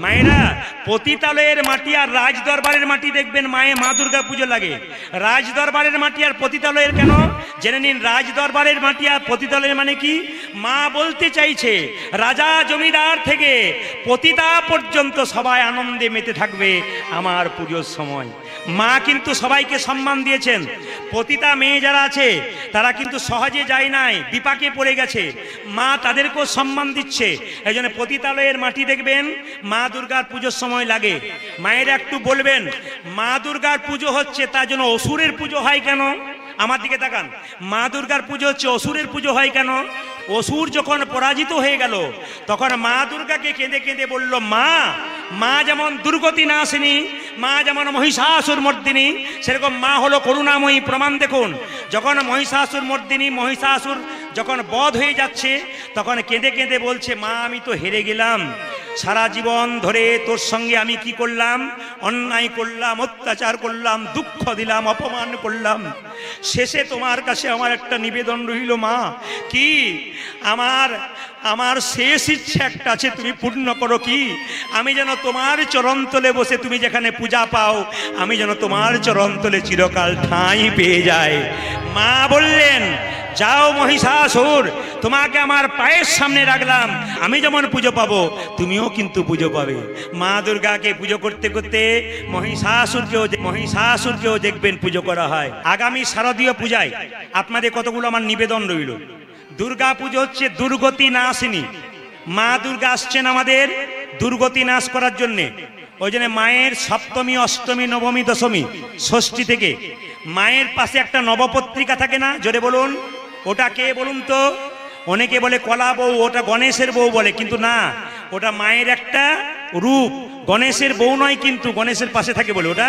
মায়েরা পতিতালয়ের মাটি আর রাজদরবারের মাটি দেখবেন মায়ে মা দুর্গা পুজো লাগে। রাজদরবারের মাটি আর পতিতালয়ের কেন জেনে নিন। রাজদরবারের মাটি আর পতিতালয়ের মানে কি? মা বলতে চাইছে রাজা জমিদার থেকে পতিতা পর্যন্ত সবাই আনন্দে মেতে থাকবে আমার পুজোর সময়। মা কিন্তু সবাইকে সম্মান দিয়েছেন। পতিতা মেয়ে যারা আছে তারা কিন্তু সহজে যায় নাই, বিপাকে পড়ে গেছে, মা তাদেরকেও সম্মান দিচ্ছে। এই জন্য পতিতালয়ের মাটি দেখবেন মা দুর্গার পুজোর সময় লাগে। মায়েরা একটু বলবেন মা দুর্গার পুজো হচ্ছে তার জন্য অসুরের পুজো হয় কেন? আমার দিকে তাকান। মা দুর্গার পুজো হচ্ছে অসুরের পুজো হয় কেন? অসুর যখন পরাজিত হয়ে গেল তখন মা দুর্গাকে কেঁদে কেঁদে বলল মা, মা যেমন দুর্গতি নাশিনী, মা যেমন মহিষাসুর মর্দিনী, সেরকম মা হলো করুণাময়ী। প্রমাণ দেখুন, যখন মহিষাসুর মর্দিনী মহিষাসুর যখন বধ হয়ে যাচ্ছে তখন কেঁদে কেঁদে বলছে মা আমি তো হেরে গেলাম, সারা জীবন ধরে তোর সঙ্গে আমি কি করলাম? অন্যায় করলাম, অত্যাচার করলাম, দুঃখ দিলাম, অপমান করলাম। শেষে তোমার কাছে আমার একটা নিবেদন রইল মা, কি আমার শেষ ইচ্ছা একটা আছে, তুমি পূর্ণ করো। কি? আমি যেন তোমার চরণতলে বসে তুমি যেখানে পূজা পাও আমি যেন তোমার চরণতলে চিরকাল ঠাঁই পেয়ে যাই। মা বললেন যাও মহিষাসুর, তোমাকে আমার পায়ের সামনে রাখলাম, আমি যেমন পুজো পাবো তুমিও কিন্তু পুজো পাবে। মা দুর্গাকে পুজো করতে করতে মহিষাসুরকেও দেখবেন পুজো করা হয়। আগামী শারদীয় পূজায় আপনাদের কতগুলো আমার নিবেদন রইল। দুর্গা পুজো হচ্ছে দুর্গতি নাশিনী। মা দুর্গা আসছেন আমাদের দুর্গতি নাশ করার জন্যে। ওই জন্য মায়ের সপ্তমী, অষ্টমী, নবমী, দশমী, ষষ্ঠী থেকে মায়ের পাশে একটা নবপত্রিকা থাকে না? জোরে বলুন, ওটা কে বলুন তো? অনেকে বলে কলা বউ, ওটা গণেশের বউ বলে, কিন্তু না, ওটা মায়ের একটা রূপ। গণেশের বউ নয়, কিন্তু গণেশের পাশে থাকে বলে ওটা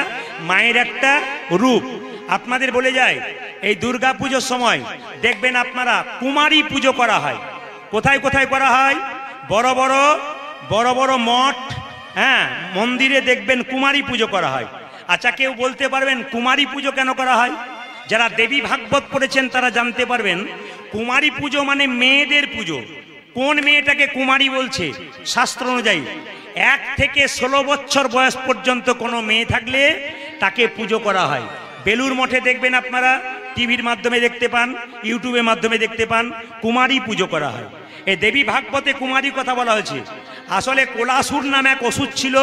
মায়ের একটা রূপ। আপনাদের বলে যায় এই দুর্গা পুজোর সময় দেখবেন আপনারা কুমারী পুজো করা হয়। কোথায় কোথায় করা হয়? বড় বড় মঠ, হ্যাঁ, মন্দিরে দেখবেন কুমারী পুজো করা হয়। আচ্ছা, কেউ বলতে পারবেন কুমারী পুজো কেন করা হয়? যারা দেবী ভাগবত পড়েছেন তারা জানতে পারবেন কুমারী পুজো মানে মেয়েদের পুজো। কোন মেয়েটাকে কুমারী বলছে? শাস্ত্র অনুযায়ী 1 থেকে 16 বছর বয়স পর্যন্ত কোনো মেয়ে থাকলে তাকে পুজো করা হয়। বেলুর মঠে দেখবেন আপনারা, টিভির মাধ্যমে দেখতে পান, ইউটিউবের মাধ্যমে দেখতে পান, কুমারী পুজো করা হয়। এই দেবী ভাগবতে কুমারী কথা বলা হয়েছে। আসলে কোলাসুর নামে এক অসুর ছিল,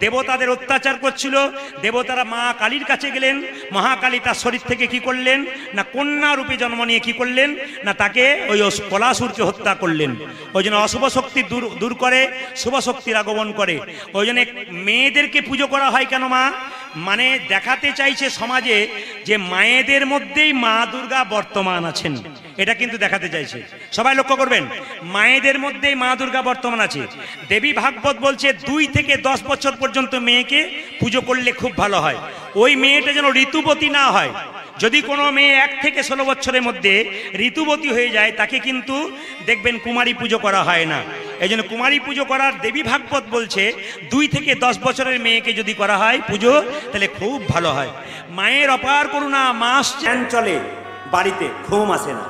দেবতাদের অত্যাচার করছিল। দেবতারা মা কালীর কাছে গেলেন, মহাকালী তার শরীর থেকে কি করলেন না কন্যা রূপে জন্ম নিয়ে কি করলেন না তাকে ওই কোলাসুরকে হত্যা করলেন। ওই জন্য অশুভ শক্তি দূর করে, শুভ শক্তির আগমন করে। ওই জন্য মেয়েদেরকে পুজো করা হয় কেন? মা মানে দেখাতে চাইছে সমাজে যে মায়েদের মধ্যেই মা দুর্গা বর্তমান আছেন, এটা কিন্তু দেখাতে চাইছে। সবাই লক্ষ্য করবেন, মায়েদের মধ্যেই মা দুর্গা বর্তমান আছে। দেবী ভাগবত বলছে 2 থেকে 10 বছর পর্যন্ত মেয়েকে পুজো করলে খুব ভালো হয়। ওই মেয়েটা যেন ঋতুবতী না হয়। যদি কোনো মেয়ে 1 থেকে 16 বছরের মধ্যে ঋতুবতী হয়ে যায় তাকে কিন্তু দেখবেন কুমারী পুজো করা হয় না। এই জন্য কুমারী পুজো করার দেবী ভাগবত বলছে 2 থেকে 10 বছরের মেয়েকে যদি করা হয় পুজো তাহলে খুব ভালো হয়। মায়ের অপার করুণা, মাস চ্যান চলে বাড়িতে, ঘুম আসে না।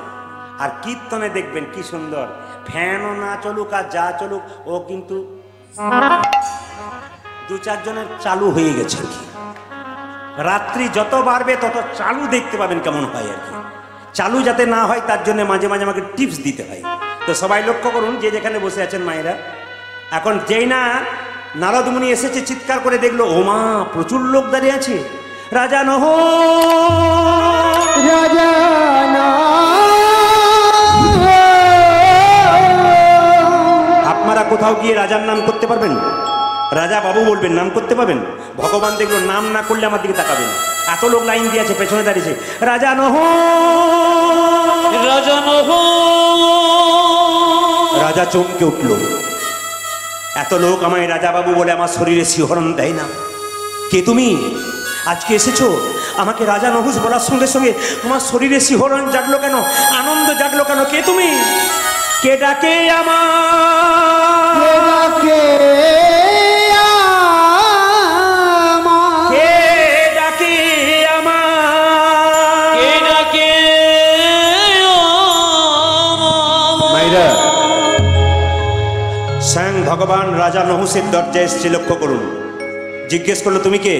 আর কীর্তনে দেখবেন কি সুন্দর, ফ্যানও না চলুক আর যা চলুক ও কিন্তু 2-4 জনের চালু হয়ে গেছে। রাত্রি যত বাড়বে তত চালু দেখতে পাবেন কেমন হয় আর কি। চালু যাতে না হয় তার জন্য মাঝে মাঝে আমাকে টিপস দিতে হয়। তো সবাই লক্ষ্য করুন, যে যেখানে বসে আছেন মায়েরা, এখন যেই না নারদ মুনি এসেছে চিৎকার করে দেখলো ও মা প্রচুর লোক দাঁড়িয়ে আছে, রাজা নহ রাজা না। আপনারা কোথাও গিয়ে রাজার নাম করতে পারবেন? রাজা বাবু বলবেন, নাম করতে পারবেন? ভগবান দেখলো নাম না করলে আমার দিকে তাকাবেন। এত লোক লাইন দিয়ে আছে, পেছনে দাঁড়িয়েছে, রাজা নহ রাজা নহ। রাজা চমকে উঠল, এত লোক আমায় রাজা বাবু বলে আমার শরীরে শিহরণ দেয় না। কে তুমি? আজকে এসেছো? আমাকে রাজা নহুস বলার সঙ্গে সঙ্গে আমার শরীরে শিহরণ জাগলো কেন, আনন্দ জাগলো কেন? কে তুমি? কে ডাকে আমার? কে ডাকে আমার? কে ডাকে মাইরা? স্বয়ং ভগবান রাজা নহুষের দরজায় এসছে, লক্ষ্য করুন। জিজ্ঞেস করলো, তুমি কে?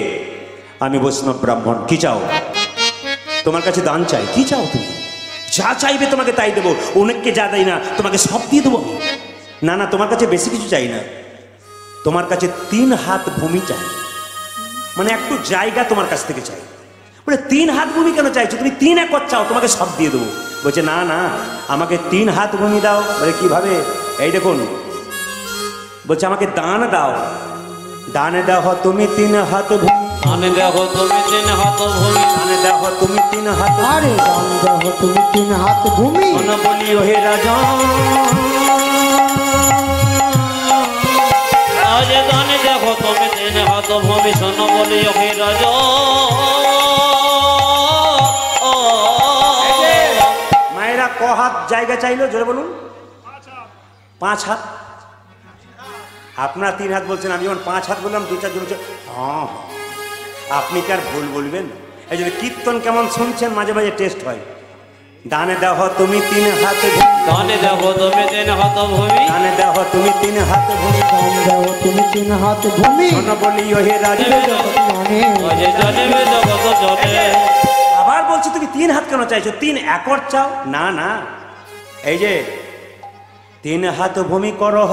আমি বৈষ্ণব ব্রাহ্মণ। কি চাও? তোমার কাছে দান চাই। কি চাও তুমি? যা চাইবে তোমাকে তাই দেবো। অনেককে যা দেয় না তোমাকে সব দিয়ে দেবো। না না, তোমার কাছে বেশি কিছু চাই না, তোমার কাছে 3 হাত ভূমি চাই, মানে একটু জায়গা তোমার কাছ থেকে চাই। বলে 3 হাত ভূমি কেন চাইছো? তুমি 3 একর চাও, তোমাকে সব দিয়ে দেবো। বলছে না না, আমাকে 3 হাত ভূমি দাও। বলে কিভাবে? এই দেখুন, বলছে আমাকে দান দাও। দানে দেখো তুমি 3 হাত ভূমি, দানে দেখো তুমি 3 হাত ভূমি, দানে দেখো তুমি 3 হাত। আরে দান দেখো তুমি 3 হাত ভূমি। মন বলি হে রাজা, আজ দানে দেখো তুমি 3 হাত ভূমি, শোন বলি হে রাজা। মায়েরা ক হাত জায়গা চাইলো? জোরে বলুন। 5 হাত। আপনারা 3 হাত বলছেন, আমি যখন 5 হাত বললাম 2-4 জন বলছে হ্যাঁ। আপনি কি আর ভুল বলবেন? এই জন্য কীর্তন কেমন শুনছেন মাঝে মাঝে টেস্ট হয়। দানে দেখো তুমি 3 হাত ভূমি, দানে দেখো তুমি 3 হাত ভূমি, দানে দেখো তুমি 3 হাত ভূমি, দান দেখো তুমি 3 হাত ভূমি। শোন বলি হে রাজা। আজ জানিবে জগৎ জনে। আবার বলছি তুমি 3 হাত কেন চাইছো? 3 একর চাও? না না, এই যে 3 হাত ভূমি করো,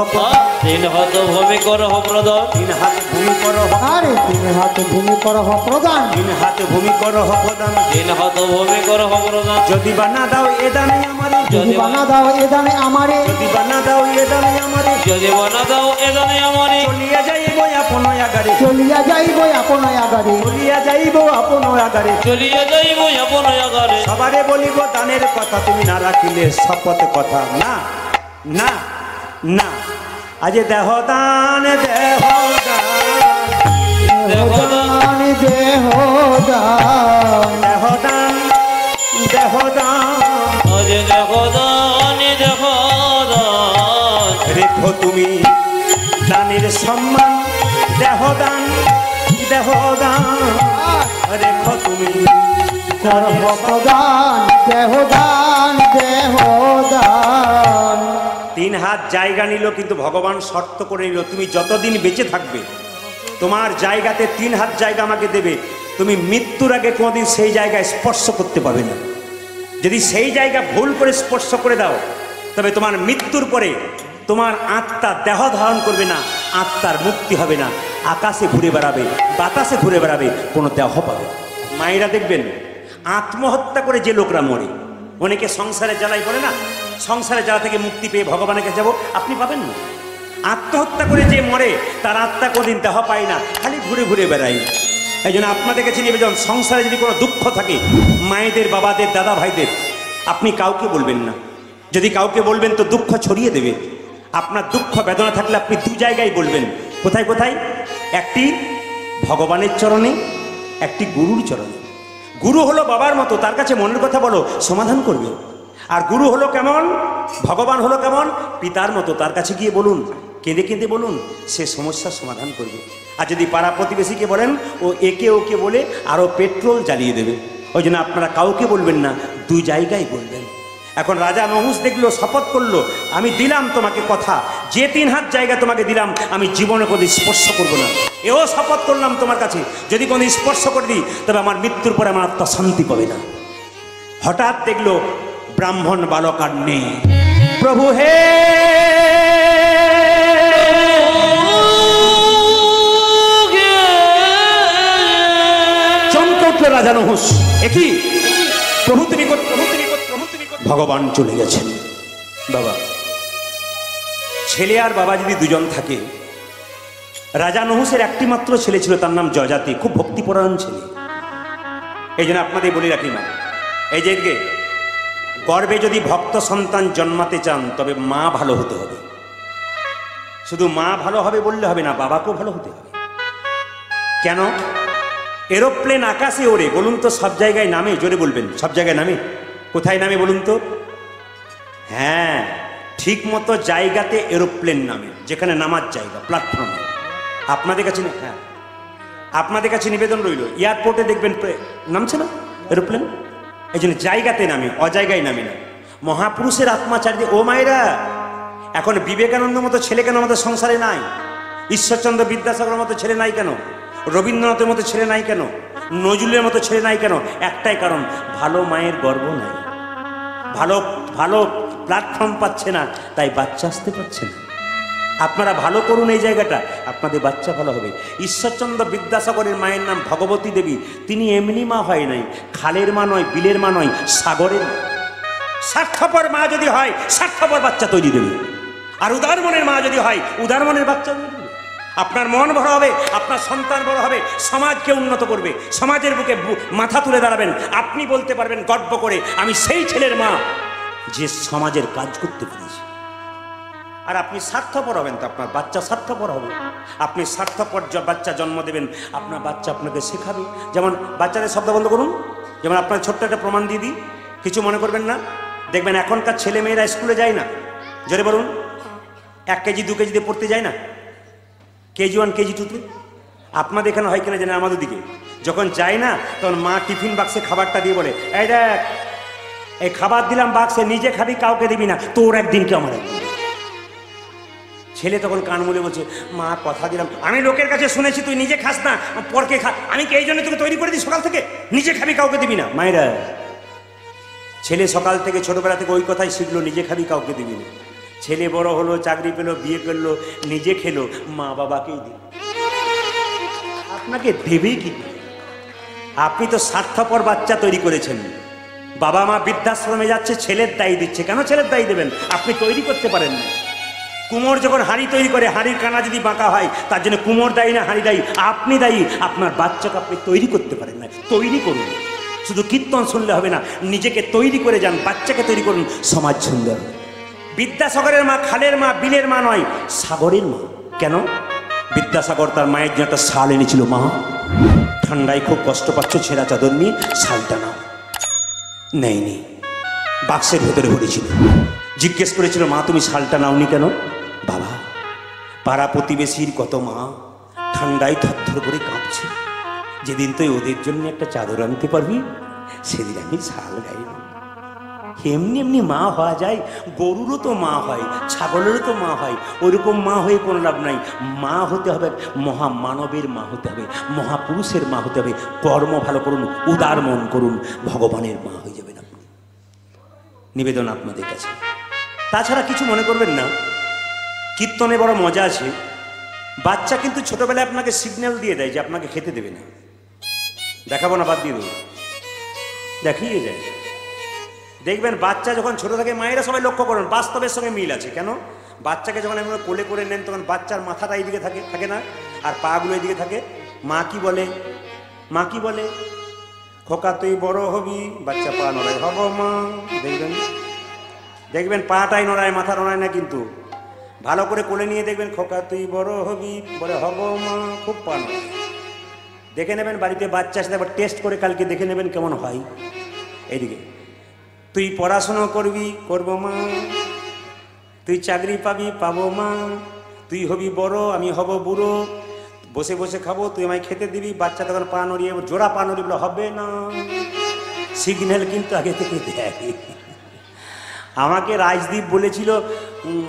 3 হাত ভূমি করহ প্রদান, 3 হাত ভূমি করো, আরে 3 হাত ভূমি করহ প্রদান। 3 হাত ভূমি করো প্রদান। 3 হাত ভূমি করহ প্রদান। যদি বানা দাও এ দানে আমারে, যদি বানা দাও এ দানে আমারে, যদি বানা দাও এ দানে আমারে, যদি বানা দাও এ দানে আমারে, চলিয়া যাইব আপন আগারে, চলিয়া যাইব আপন আগারে, চলিয়া যাইব আপন আগারে। চলিয়া যাইব আপন আগারে। সবারে বলিব দানের কথা, তুমি না রাখিলে শপথ কথা। না না না, আজ দেহ দান, দেহ দান, দেহ দান, দেহ দান, দেহ দান, দেহ দান। আজ দেখো দান, দেখো দান। রেখো তুমি দানের সম্মান, দেহ দান, দেহ দান। রেখো তুমি করহ প্রদান, দেহ দান, দেহ দান। 3 হাত জায়গা নিল, কিন্তু ভগবান শর্ত করে নিল, তুমি যতদিন বেঁচে থাকবে তোমার জায়গাতে 3 হাত জায়গা আমাকে দেবে। তুমি মৃত্যুর আগে কোনোদিন সেই জায়গায় স্পর্শ করতে পারবে না। যদি সেই জায়গা ভুল করে স্পর্শ করে দাও, তবে তোমার মৃত্যুর পরে তোমার আত্মা দেহ ধারণ করবে না, আত্মার মুক্তি হবে না, আকাশে ঘুরে বেড়াবে, বাতাসে ঘুরে বেড়াবে, কোনো দেহ পাবে। মায়েরা দেখবেন, আত্মহত্যা করে যে লোকরা মরে, অনেকে সংসারে জ্বালাই বলে না, সংসারে জ্বালা থেকে মুক্তি পেয়ে ভগবানের কাছে যাবো, আপনি পাবেন না। আত্মহত্যা করে যে মরে তার আত্মা কোনদিন দেহ পায় না, খালি ঘুরে ঘুরে বেড়ায়। এই জন্য আপনাদের কাছে নিবেদন, সংসারে যদি কোনো দুঃখ থাকে, মায়েদের, বাবাদের, দাদা ভাইদের, আপনি কাউকে বলবেন না। যদি কাউকে বলবেন তো দুঃখ ছড়িয়ে দেবে। আপনার দুঃখ বেদনা থাকলে আপনি 2 জায়গায় বলবেন। কোথায় কোথায়? একটি ভগবানের চরণে, একটি গুরুর চরণে। গুরু হলো বাবার মতো, তার কাছে মনের কথা বলো, সমাধান করবে। আর গুরু হলো কেমন? ভগবান হলো কেমন? পিতার মতো, তার কাছে গিয়ে বলুন, কেঁদে কেঁদে বলুন, সে সমস্যার সমাধান করবে। আর যদি পাড়া প্রতিবেশীকে বলেন, ও একে ওকে বলে আরও পেট্রোল জ্বালিয়ে দেবে। ওই জন্য আপনারা কাউকে বলবেন না, 2 জায়গায় বলবেন। এখন রাজা নহুষ দেখলো, শপথ করলো, আমি দিলাম তোমাকে কথা, যে 3 হাত জায়গা তোমাকে দিলাম আমি জীবনে কোনোদিন স্পর্শ করবো না। এও শপথ করলাম তোমার কাছে, যদি কোনোদিন স্পর্শ করে দিই তবে আমার মৃত্যুর পরে আমার আত্মা শান্তি পাবে না। হঠাৎ দেখলো ব্রাহ্মণ বালক আর নেই। প্রভু হে, চমকে উঠল রাজা নহুষ, একই প্রভু তুমি কর, প্রভু তুমি কর, প্রভু তুমি কর। ভগবান চলে গেছেন। বাবা, ছেলে আর বাবা যদি 2 জন থাকে, রাজা নহুষের একটি মাত্র ছেলে ছিল, তার নাম যজাতি, খুব ভক্তিপরায়ণ ছেলে। এই জন্য আপনাদের বলে রাখি মা, এই যে গর্ভে যদি ভক্ত সন্তান জন্মাতে চান তবে মা ভালো হতে হবে। শুধু মা ভালো হবে বললে হবে না, বাবাকেও ভালো হতে হবে। কেন? এরোপ্লেন আকাশে ওড়ে, বলুন তো সব জায়গায় নামে? জোরে বলবেন, সব জায়গায় নামে? কোথায় নামে বলুন তো? হ্যাঁ, ঠিক মতো জায়গাতে এরোপ্লেন নামে, যেখানে নামার জায়গা, প্ল্যাটফর্মে। আপনাদের কাছে, হ্যাঁ আপনাদের কাছে নিবেদন রইল, এয়ারপোর্টে দেখবেন নামছে না এরোপ্লেন? এই জন্য জায়গাতে নামে, অজায়গায় নামে না। মহাপুরুষের আত্মা চারিদিকে। ও মায়েরা, এখন বিবেকানন্দ মতো ছেলে কেন আমাদের সংসারে নাই? ঈশ্বরচন্দ্র বিদ্যাসাগরের মতো ছেলে নাই কেন? রবীন্দ্রনাথের মতো ছেলে নাই কেন? নজরুলের মতো ছেলে নাই কেন? একটাই কারণ, ভালো মায়ের গর্ব নাই, ভালো ভালো প্ল্যাটফর্ম পাচ্ছে না, তাই বাচ্চা আসতে পারছে না। আপনারা ভালো করুন এই জায়গাটা, আপনাদের বাচ্চা ভালো হবে। ঈশ্বরচন্দ্র বিদ্যাসাগরের মায়ের নাম ভগবতী দেবী। তিনি এমনি মা হয় নাই, খালের মা নয়, বিলের মা নয়, সাগরের মা। স্বার্থপর মা যদি হয়, স্বার্থপর বাচ্চা তৈরি দেবে। আর উদার মনের মা যদি হয়, উদার মনের বাচ্চা তৈরি দেবে। আপনার মন বড় হবে, আপনার সন্তান বড় হবে, সমাজকে উন্নত করবে, সমাজের বুকে মাথা তুলে দাঁড়াবেন। আপনি বলতে পারবেন গর্ব করে, আমি সেই ছেলের মা যে সমাজের কাজ করতে পেরেছি। আর আপনি স্বার্থপর হবেন তো আপনার বাচ্চা স্বার্থপর হবে। আপনি স্বার্থপর বাচ্চা জন্ম দেবেন, আপনার বাচ্চা আপনাকে শেখাবে। যেমন বাচ্চাদের শব্দ বন্ধ করুন। যেমন আপনার ছোট্ট একটা প্রমাণ দিয়ে দিই, কিছু মনে করবেন না। দেখবেন এখনকার ছেলে মেয়েরা স্কুলে যায় না, জোরে বলুন। 1 কেজি 2 কেজিতে পড়তে যায় না, কেজি 1 কেজি 2তে। আপনাদের এখানে হয় কিনা জানেন, আমাদের দিকে যখন যায় না, তখন মা টিফিন বাক্সে খাবারটা দিয়ে বলে, এই দেখ, এই খাবার দিলাম বাক্সে, নিজে খাবি, কাউকে দিবি না, তোর একদিন কি আমার একদিন। ছেলে তখন কান মুলে বলছে, মা কথা দিলাম, আমি লোকের কাছে শুনেছি তুই নিজে খাস না, পরকে খা, আমি কি এই জন্য তোকে তৈরি করে দিই সকাল থেকে, নিজে খাবি কাউকে দিবি না। মায়েরা, ছেলে সকাল থেকে ছোটবেলা থেকে ওই কথাই শিখলো, নিজে খাবি কাউকে দিবি না। ছেলে বড় হলো, চাকরি পেলো, বিয়ে করলো, নিজে খেলো, মা বাবাকেই দিল। আপনাকে দেবেই কি? আপনি তো স্বার্থপর বাচ্চা তৈরি করেছেন। বাবা মা বৃদ্ধাশ্রমে যাচ্ছে, ছেলের দায়ী দিচ্ছে। কেন ছেলের দায়ী দেবেন? আপনি তৈরি করতে পারেন না। কুমোর যখন হাঁড়ি তৈরি করে, হাঁড়ির কানা যদি বাঁকা হয়, তার জন্য কুমোর দায়ী না হাঁড়ি দায়ী? আপনি দায়ী। আপনার বাচ্চাকে আপনি তৈরি করতে পারেন না, তৈরি করুন। শুধু কীর্তন শুনলে হবে না, নিজেকে তৈরি করে যান, বাচ্চাকে তৈরি করুন, সমাজ সুন্দর। বিদ্যাসাগরের মা খালের মা, বিলের মা নয়, সাগরের মা। কেন? বিদ্যাসাগর তার মায়ের জন্য একটা শাল এনেছিল। মা, ঠান্ডায় খুব কষ্ট পাচ্ছ, ছেঁড়া চাদর নিয়ে শালটা নাও। নেয়নি, বাক্সের ভেতরে ভরেছিল। জিজ্ঞেস করেছিল, মা তুমি শালটা নাওনি কেন? বাবা, পাড়া প্রতিবেশীর কত মা ঠান্ডায় থরথর করে কাঁপছে, যেদিন তুই ওদের জন্য একটা চাদর আনতে পারবি, সেদিন আমি শাল গাইব। এমনি এমনি মা হওয়া যায়? গরুরও তো মা হয়, ছাগলেরও তো মা হয়। ওইরকম মা হয়ে কোনো লাভ নাই। মা হতে হবে, মহামানবের মা হতে হবে, মহাপুরুষের মা হতে হবে। কর্ম ভালো করুন, উদার মন করুন, ভগবানের মা হয়ে যাবেন আপনি। নিবেদন আপনাদের কাছে। তাছাড়া কিছু মনে করবেন না, কীর্তনে বড় মজা আছে। বাচ্চা কিন্তু ছোটবেলায় আপনাকে সিগন্যাল দিয়ে দেয় যে আপনাকে খেতে দেবে না। দেখাবো না, বাদ দিয়ে দেবো, দেখিয়ে যায়। দেখবেন বাচ্চা যখন ছোট থাকে, মায়েরা সবাই লক্ষ্য করুন, বাস্তবের সঙ্গে মিল আছে। কেন? বাচ্চাকে যখন আমরা কোলে করে নেন, তখন বাচ্চার মাথাটা এইদিকে থাকে না, আর পাগুলো এইদিকে থাকে। মা কি বলে? মা কি বলে? খোকা তুই বড় হবি, বাচ্চা পা নড়ায়, হব মা। দেখবেন দেখবেন পাটাই নড়ায়, মাথা নড়ায় না। কিন্তু ভালো করে কোলে নিয়ে দেখবেন, খোকা তুই বড় হবি, বলে হব মা, খুব পা নড়ায়। দেখে নেবেন বাড়িতে বাচ্চা আসলে, একবার টেস্ট করে কালকে দেখে নেবেন কেমন হয়। এইদিকে, তুই পড়াশুনো করবি, করবো মা। তুই চাকরি পাবি, পাবো মা। তুই হবি বড়, আমি হব বুড়ো, বসে বসে খাবো, তুই আমায় খেতে দিবি। বাচ্চা তখন পা নড়িয়ে, জোড়া পা নড়ি, বলে হবে না। সিগন্যাল কিন্তু আগে থেকে দেয়। আমাকে রাজদীপ বলেছিল,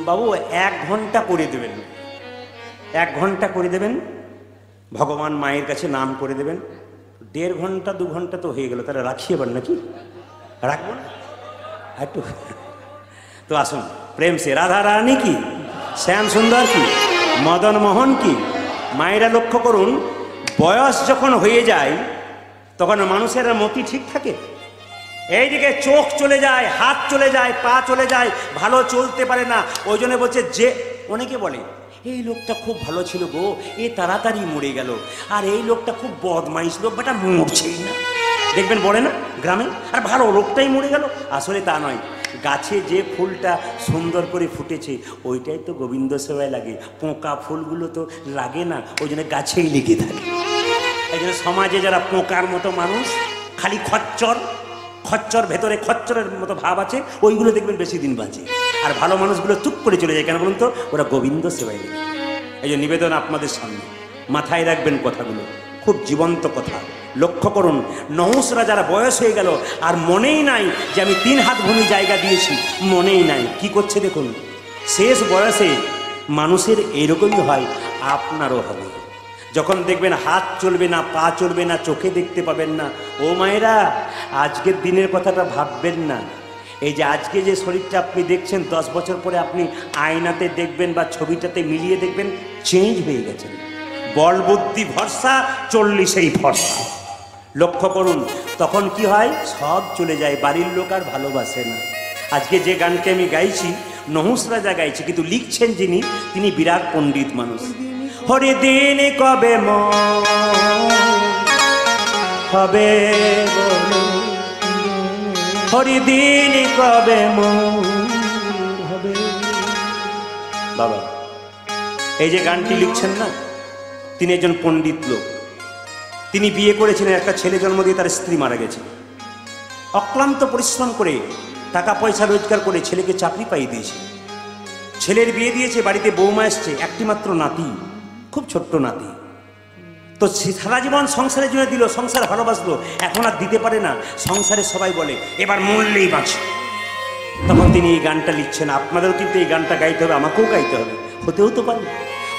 বাবু 1 ঘন্টা করে দেবেন, 1 ঘন্টা করে দেবেন, ভগবান মায়ের কাছে নাম করে দেবেন। 1.5 ঘন্টা 2 ঘন্টা তো হয়ে গেল, তাহলে রাখি এবার নাকি? রাখবো না একটু? তো আসুন, প্রেম সে রাধা রানী কি, শ্যাম সুন্দর কি, মদন মোহন কি। মায়েরা লক্ষ্য করুন, বয়স যখন হয়ে যায়, তখন মানুষের মতি ঠিক থাকে। এইদিকে চোখ চলে যায়, হাত চলে যায়, পা চলে যায়, ভালো চলতে পারে না। ওই জন্য বলছে, যে অনেকে বলে এই লোকটা খুব ভালো ছিল গো, এ তাড়াতাড়ি মরে গেল। আর এই লোকটা খুব বদমাইশ লোক, বেটা মরছেই না। দেখবেন বলে না গ্রামে, আর ভালো লোকটাই মরে গেল। আসলে তা নয়, গাছে যে ফুলটা সুন্দর করে ফুটেছে, ওইটাই তো গোবিন্দ সেবায় লাগে। পোকা ফুলগুলো তো লাগে না, ওই জন্য গাছেই লেগে থাকে। এই জন্য সমাজে যারা পোকার মতো মানুষ, খালি খচ্চর ভেতরে খচ্চরের মতো ভাব আছে, ওইগুলো দেখবেন বেশি দিন বাঁচে। আর ভালো মানুষগুলো চুপ করে চলে যায়। কেন বলুন তো? ওরা গোবিন্দ সেবায় লেগে। এই যে নিবেদন আপনাদের সামনে, মাথায় রাখবেন কথাগুলো, খুব জীবন্ত কথা। লক্ষ্য করুন, নহুসরা যারা বয়স হয়ে গেল, আর মনেই নাই যে আমি 3 হাত ভূমি জায়গা দিয়েছি, মনেই নাই। কি করছে দেখুন, শেষ বয়সে মানুষের এরকমই হয়। আপনারও হবে। যখন দেখবেন হাত চলবে না, পা চলবে না, চোখে দেখতে পাবেন না, ও মায়েরা আজকের দিনের কথাটা ভাববেন না। এই যে আজকে যে শরীরটা আপনি দেখছেন, 10 বছর পরে আপনি আয়নাতে দেখবেন বা ছবিটাতে মিলিয়ে দেখবেন চেঞ্জ হয়ে গেছেন। বল বুদ্ধি ভরসা, 40-এই ভরসা। লক্ষ্য করুন, তখন কি হয়, সব চলে যায়, বাড়ির লোক আর ভালোবাসে না। আজকে যে গানটি আমি গাইছি নহুস রাজা গাইছে, কিন্তু লিখছেন যিনি, তিনি বিরাট পণ্ডিত মানুষ। হরি দিন কবে হবে বলো, হরি দিন কবে হবে। বাবা এই যে গানটি লিখছেন না, তিনি একজন পণ্ডিত লোক। তিনি বিয়ে করেছিলেন, একটা ছেলে জন্ম দিয়ে তার স্ত্রী মারা গেছে। অক্লান্ত পরিশ্রম করে টাকা পয়সা রোজগার করে ছেলেকে চাকরি পাইয়ে দিয়েছে, ছেলের বিয়ে দিয়েছে, বাড়িতে বৌমা এসছে, একটি মাত্র নাতি, খুব ছোট্ট নাতি। তো সারা জীবন সংসারের জন্য দিল, সংসার ভালোবাসলো, এখন আর দিতে পারে না। সংসারে সবাই বলে এবার মরলেই বাঁচে। তখন তিনি এই গানটা লিখছেন। আপনাদেরও কিন্তু এই গানটা গাইতে হবে, আমাকেও গাইতে হবে, হতেও তো পারে।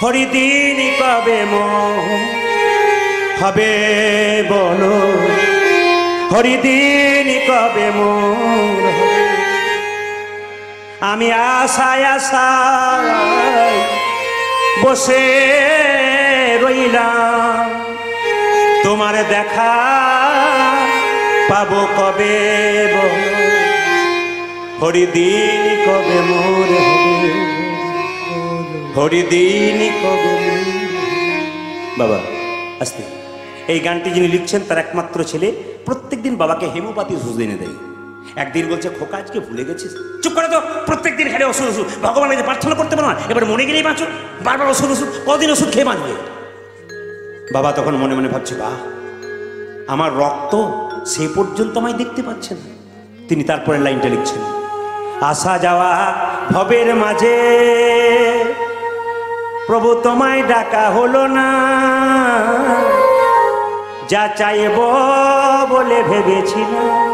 হরিদিন কবে হবে বলো, হরিদিন কবে মোর হবে। আমি আশায় আশায় বসে রইলাম, তোমার দেখা পাবো কবে বলো, হরিদিন কবে মোর হবে, হরিদিন কবে। বাবা আস্তে। এই গানটি যিনি লিখছেন তার একমাত্র ছেলে প্রত্যেকদিন বাবাকে হেমোপ্যাথি ওষুধ এনে দেয়। একদিন বলছে, খোকা আজকে ভুলে গেছিস। চুপ করে তো, প্রত্যেকদিন খেলে ওষুধ ওষুধ, ভগবানের কাছে প্রার্থনা করতে পারো না, এবার মনে গেলেই বাঁচো, বারবার ওষুধ ওষুধ, কদিন ওষুধ খেয়ে বাঁচবে। বাবা তখন মনে মনে ভাবছে, বাহ, আমার রক্ত সে পর্যন্ত আমায় দেখতে পাচ্ছে না। তিনি তারপরে লাইনটা লিখছেন, আসা যাওয়া ভবের মাঝে প্রভু তোমায় ডাকা হলো না, যা চাইব বলে ভেবেছিলাম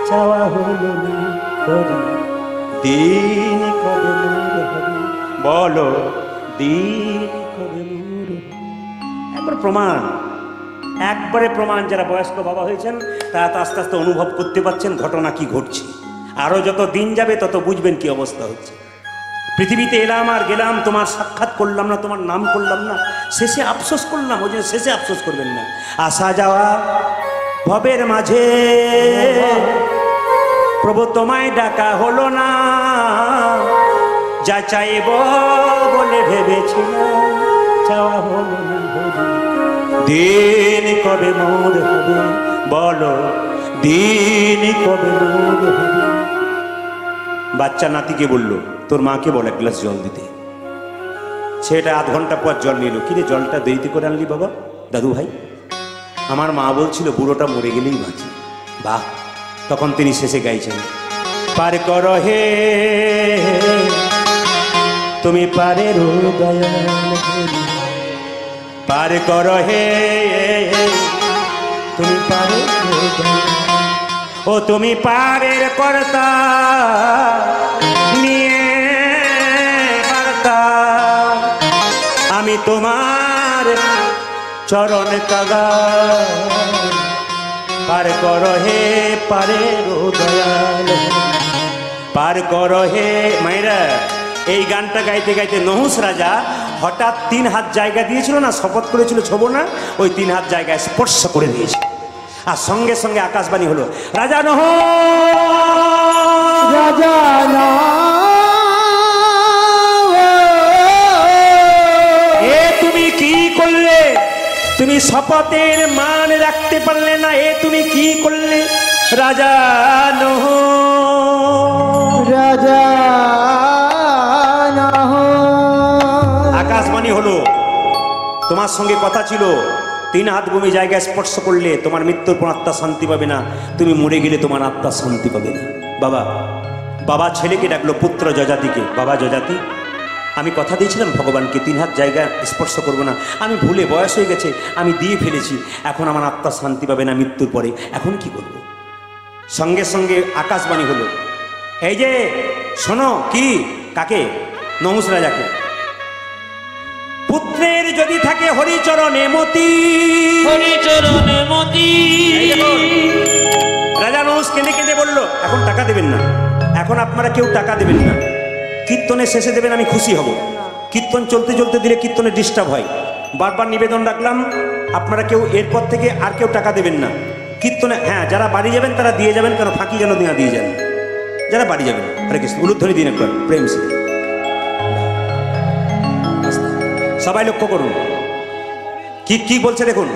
চাওয়া হলো না, দিন কবে মোর হবে বলো, দিন কবে মোর হবে। একবার প্রমাণ, একবারে প্রমাণ। যারা বয়স্ক বাবা হয়েছেন তারা তো আস্তে আস্তে অনুভব করতে পারছেন ঘটনা কি ঘটছে। আরও যত দিন যাবে তত বুঝবেন কি অবস্থা হচ্ছে। পৃথিবীতে এলাম আর গেলাম, তোমার সাক্ষাৎ করলাম না, তোমার নাম করলাম না, শেষে আফসোস করলাম। ওই জন্য শেষে আফসোস করবেন না। আসা যাওয়া ভবের মাঝে প্রভু তোমায় ডাকা হলো না, যা চাইব বলে ভেবেছিলাম চাওয়া হলো না, দিন কবে মোর হবে বলো, দিন কবে মোর হবে। বাচ্চা নাতিকে বলল, তোর মাকে বল এক গ্লাস জল দিতে। সেটা আধ ঘন্টা পর জল নিল। কিরে জলটা দেরিতে করে আনলি বাবা? দাদু ভাই, আমার মা বলছিল বুড়োটা মরে গেলেই বাঁচে। বাহ। তখন তিনি শেষে গাইছেন, পার কর হে তুমি পারের দয়াল, পার কর হে তুমি পারের দয়াল, ও তুমি পারের কর্তা নিয়ে বার্তা, আমি তোমার চরণ কাগা, পার কর হে পারের দয়াল, পার কর হে। মায়েরা, এই গানটা গাইতে গাইতে নহুস রাজা হঠাৎ 3 হাত জায়গা দিয়েছিল না, শপথ করেছিল ছোব না, ওই 3 হাত জায়গায় স্পর্শ করে দিয়েছে। আর সঙ্গে সঙ্গে আকাশবাণী হলো, রাজা নহস, রাজা এ তুমি কি করলে? তুমি শপথের মান রাখতে পারলে না, এ তুমি কি করলে? রাজা নহস, রাজা আকাশবাণী হলো, তোমার সঙ্গে কথা ছিল, 3 হাত ভূমি জায়গায় স্পর্শ করলে তোমার মৃত্যুর পর আত্মা শান্তি পাবে না, তুমি মরে গেলে তোমার আত্মা শান্তি পাবে না। বাবা, বাবা ছেলেকে ডাকলো, পুত্র যজাতিকে, বাবা যজাতি, আমি কথা দিয়েছিলাম ভগবানকে 3 হাত জায়গা স্পর্শ করব না, আমি ভুলে, বয়স হয়ে গেছে, আমি দিয়ে ফেলেছি, এখন আমার আত্মা শান্তি পাবে না মৃত্যুর পরে, এখন কি করব? সঙ্গে সঙ্গে আকাশবাণী হলো, এই যে শোনো। কি? কাকে? নহুস রাজাকে। পুত্র পুত্রের যদি থাকে হরিচরণে মতি, হরিচরণে মতি। এই দেখুন, রাজা নহুষ কেঁদে কেঁদে বলল এখন টাকা দেবেন না, এখন আপনারা কেউ টাকা দেবেন না, কীর্তনের শেষে দেবেন, আমি খুশি হব। কীর্তন চলতে চলতে দিলে কীর্তনে ডিস্টার্ব হয়। বারবার নিবেদন রাখলাম আপনারা কেউ এরপর থেকে আর কেউ টাকা দেবেন না কীর্তনে। হ্যাঁ, যারা বাড়ি যাবেন তারা দিয়ে যাবেন, কেন ফাঁকি যেন দিয়ে যান। যারা বাড়ি যাবেন, হরে কৃষ্ণ, উলুধ্বনি দিন একবার প্রেম সে। সবাই লক্ষ্য করুন কি কি বলছে দেখুন।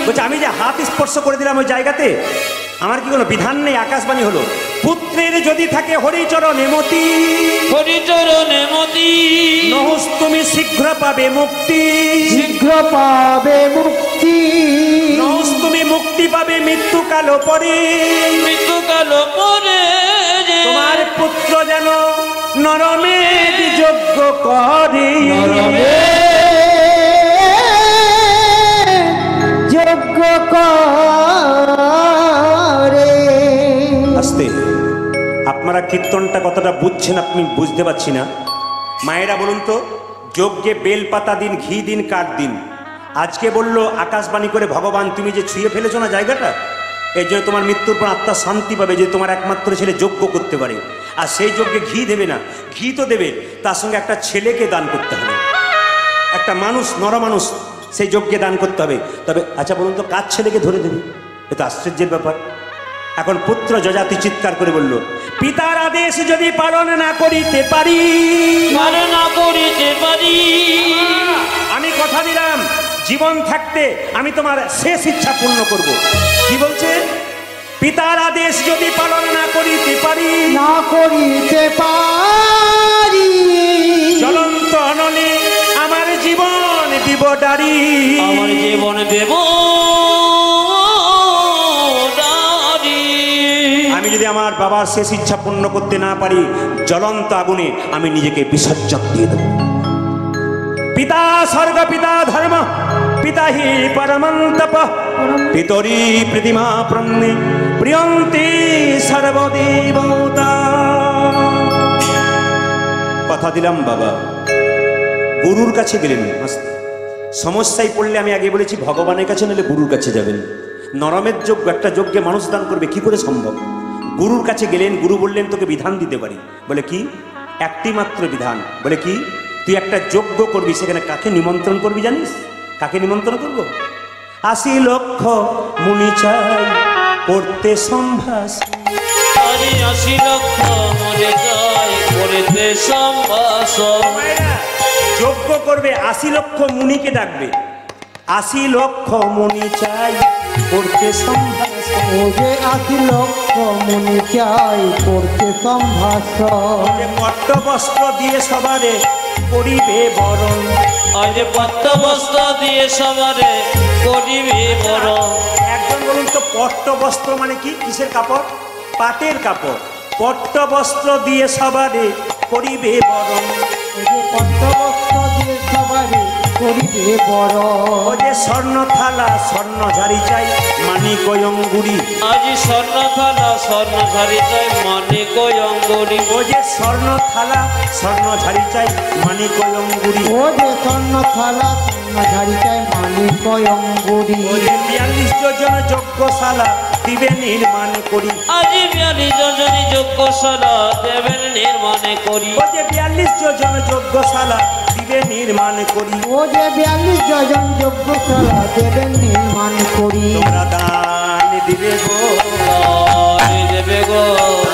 বলছে আমি যে হাত স্পর্শ করে দিলাম ওই জায়গাতে, আমার কি কোনো বিধান নেই? আকাশবাণী হলো, পুত্রের যদি থাকে হরিচরণে মতি, হরিচরণে মতি। নহুষ তুমি শীঘ্র পাবে মুক্তি, শীঘ্র পাবে মুক্তি। নহুষ তুমি মুক্তি পাবে মৃত্যুকাল পরে, মৃত্যুকাল পরে তোমার পুত্র যেন নরমেদ যজ্ঞ করে, যজ্ঞ করে। আস্তে, আপনারা কীর্তনটা কতটা বুঝছেন আপনি বুঝতে পারছি না। মায়েরা বলুন তো, যজ্ঞে বেলপাতা দিন, ঘি দিন, কাঠ দিন। আজকে বলল আকাশবাণী করে, ভগবান তুমি যে ছুঁয়ে ফেলেছো না জায়গাটা, এই জন্য তোমার মৃত্যুর পর আত্মা শান্তি পাবে, যে তোমার একমাত্র ছেলে যজ্ঞ করতে পারে। আর সেই যজ্ঞে ঘি দেবে না, ঘি তো দেবে, তার সঙ্গে একটা ছেলেকে দান করতে হবে, একটা মানুষ, নরমানুষ সেই যজ্ঞে দান করতে হবে। তবে আচ্ছা বলুন তো, কার ছেলেকে ধরে দেবে? এটা আশ্চর্যের ব্যাপার। এখন পুত্র যজাতি চিৎকার করে বলল, পিতার আদেশ যদি পালন না করিতে পারি, না করিতে পারি, আমি কথা দিলাম জীবন থাকতে আমি তোমার শেষ ইচ্ছা পূর্ণ করব। কি বলছে? পিতার আদেশ যদি পালন না করিতে পারি, না করিতে পারি, জ্বলন্ত অনলে আমার জীবন দিব ডারি, আমার জীবন দেব ডারি। আমি যদি আমার বাবার শেষ ইচ্ছা পূর্ণ করতে না পারি, জ্বলন্ত আগুনে আমি নিজেকে বিসর্জন দিয়ে দেব। পিতা স্বর্গ, পিতা ধর্ম, পিতা হি পরমন্তপ, পিতরি প্রতিমা প্রণ্যে প্রিয়ন্তি সর্বদেবতা। কথা দিলাম বাবা। গুরুর কাছে গেলেন, সমস্যায় পড়লে আমি আগে বলেছি ভগবানের কাছে নাহলে গুরুর কাছে যাবেন। নরমের যজ্ঞ, একটা যজ্ঞে মানুষ দান করবে কি করে সম্ভব? গুরুর কাছে গেলেন, গুরু বললেন তোকে বিধান দিতে পারি। বলে কি? একটি মাত্র বিধান। বলে কি? তুই একটা যজ্ঞ করবি, সেখানে কাকে নিমন্ত্রণ করবি জানিস? কাকে নিমন্ত্রণ করব? ৮০ লক্ষ মুনি চাই করতে সম্ভাস। ৮০ লক্ষ মরে যায় করিতে সম্ভাষণ। যজ্ঞ করবে, ৮০ লক্ষ মুনিকে ডাকবে। ৮০ লক্ষ মুনি চাই করতে সম্ভাস। ও যে ৮০ লক্ষ মুনি চাই করতে সম্ভাষণ। পট্ট বস্ত্র দিয়ে সবারে করিবে বরণ। আজ পট্ট বস্ত্র দিয়ে সবারে করিবে বরণ। একজন বলুন তো, পট্ট বস্ত্র মানে কি? কিসের কাপড়? পাটের কাপড়। পট্ট বস্ত্র দিয়ে সবারে করিবে বরণ। ও যে পদ্ম বস্ত্র দিয়ে সবারে করিবে বরণ। ও যে স্বর্ণ থালা, স্বর্ণ ঝাড়ি চাই, মানিক অঙ্গুরি। আজ স্বর্ণ থালা স্বর্ণ ঝাড়ি চাই, মানিক অঙ্গুরি। ও যে স্বর্ণ থালা, স্বর্ণ ঝাড়ি চাই, মানিক অঙ্গুরি। ও যে স্বর্ণ থালা স্বর্ণ ঝাড়ি চাই, মানিক অঙ্গুরি। ও যে ৪২ যোজন যজ্ঞশালা দিবে নির্মাণ করি। আজ ৪২ যোজনী যজ্ঞশালা দেবেন নির্মাণ করি। ও যে ৪২ যোজন যজ্ঞশালা দিবে নির্মাণ করি। ও যে ৪২ যোজন যজ্ঞশালা দেবেন নির্মাণ করি। তোমরা দান দিবে গো, দান দেবে গো,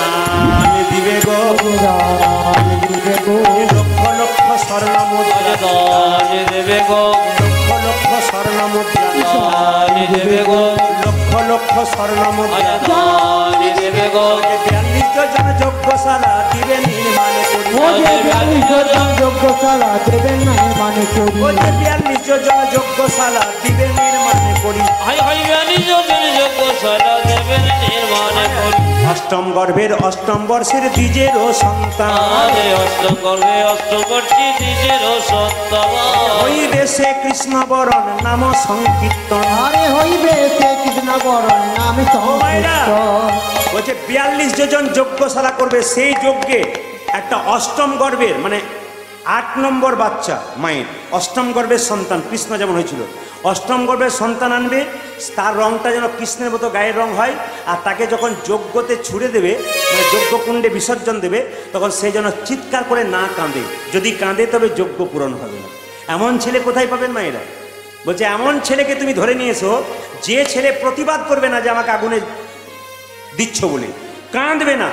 দান দিবে গো, দান দিবে গো। লক্ষ লক্ষ স্বর্ণ মুদ্রা, আজ দান দেবে গো, লক্ষ লক্ষ স্বর্ণ মুদ্রা, দান দেবে গো, লক্ষ লক্ষ স্বর্ণ আজ মুদ্রা। দান দেবে গো। ৪২ যোজন যজ্ঞশালা দিবে নির্মাণ করি। ও যে ৪২ যোজন যজ্ঞশালা দেবেন নির্মাণ করি। ও যে ৪২ যোজন যজ্ঞশালা দিবে নির্মাণ করি। হাই হাই ৪২ যোজনী যজ্ঞশালা দেবেন নির্মাণ করি। অষ্টম গর্ভের অষ্টম বর্ষের দ্বিজেরও সন্তান, আজ অষ্টম গর্ভে অষ্টম বর্ষী দ্বিজেরও সন্তান। হইবে সে কৃষ্ণ বরণ নাম সংকীর্তন। আরে হইবে সে কৃষ্ণ বরণ নামে সংকীর্তন। বলছে ৪২ যোজন যজ্ঞশালা করবে, সেই যজ্ঞে একটা অষ্টম গর্ভের মানে 8 নম্বর বাচ্চা মায়ের, অষ্টম গর্ভের সন্তান কৃষ্ণ যেমন হয়েছিল, অষ্টম গর্ভের সন্তান আনবে, তার রংটা যেন কৃষ্ণের মতো গায়ের রং হয়, আর তাকে যখন যজ্ঞতে ছুড়ে দেবে, মানে যজ্ঞকুণ্ডে বিসর্জন দেবে, তখন সে যেন চিৎকার করে না কাঁদে। যদি কাঁদে তবে যজ্ঞ পূরণ হবে না। এমন ছেলে কোথায় পাবেন মায়েরা? বলছে এমন ছেলেকে তুমি ধরে নিয়ে এসো, যে ছেলে প্রতিবাদ করবে না যে আমাকে আগুনে দিচ্ছ বলে, কাঁদবে না,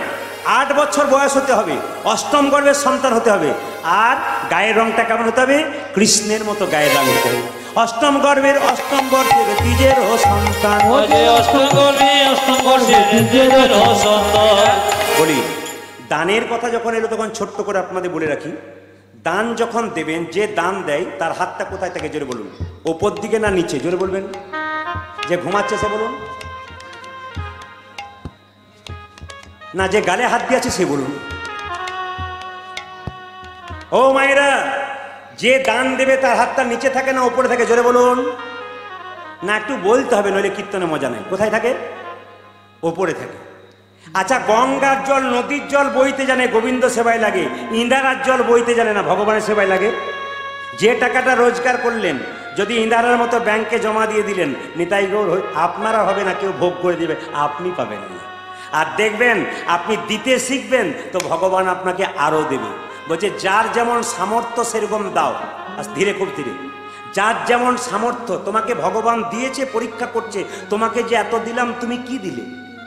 8 বছর বয়স হতে হবে, অষ্টম গর্ভের সন্তান হতে হবে, আর গায়ের রংটা কেমন হতে হবে? কৃষ্ণের মতো গায়ের রং হতে হবে। অষ্টম গর্ভের দ্বিজের সন্তান, বলি দানের কথা যখন এলো তখন ছোট্ট করে আপনাদের বলে রাখি, দান যখন দেবেন, যে দান দেয় তার হাতটা কোথায় থাকে জোরে বলুন? ওপর দিকে না নিচে? জোরে বলবেন। যে ঘুমাচ্ছে সে বলুন, না যে গালে হাত দিয়ে আছে সে বলুন। ও মায়েরা, যে দান দেবে তার হাতটা নিচে থাকে না উপরে থাকে? জোরে বলুন। না একটু বলতে হবে, নইলে কীর্তনে মজা নেই। কোথায় থাকে? ওপরে থাকে। আচ্ছা, গঙ্গার জল, নদীর জল বইতে জানে, গোবিন্দ সেবায় লাগে। ইন্দারার জল বইতে জানে না, ভগবানের সেবায় লাগে। যে টাকাটা রোজগার করলেন, যদি ইন্দারার মতো ব্যাংকে জমা দিয়ে দিলেন, নিতাই গৌর আপনারা হবে না, কেউ ভোগ করে দিবে, আপনি পাবেন না। আর দেখবেন আপনি দিতে শিখবেন তো ভগবান আপনাকে আরও দেবে। বলছে যার যেমন সামর্থ্য সেরকম দাও। ধীরে খুব ধীরে, যার যেমন সামর্থ্য, তোমাকে ভগবান দিয়েছে, পরীক্ষা করছে, তোমাকে যে এত দিলাম তুমি কি দিলে।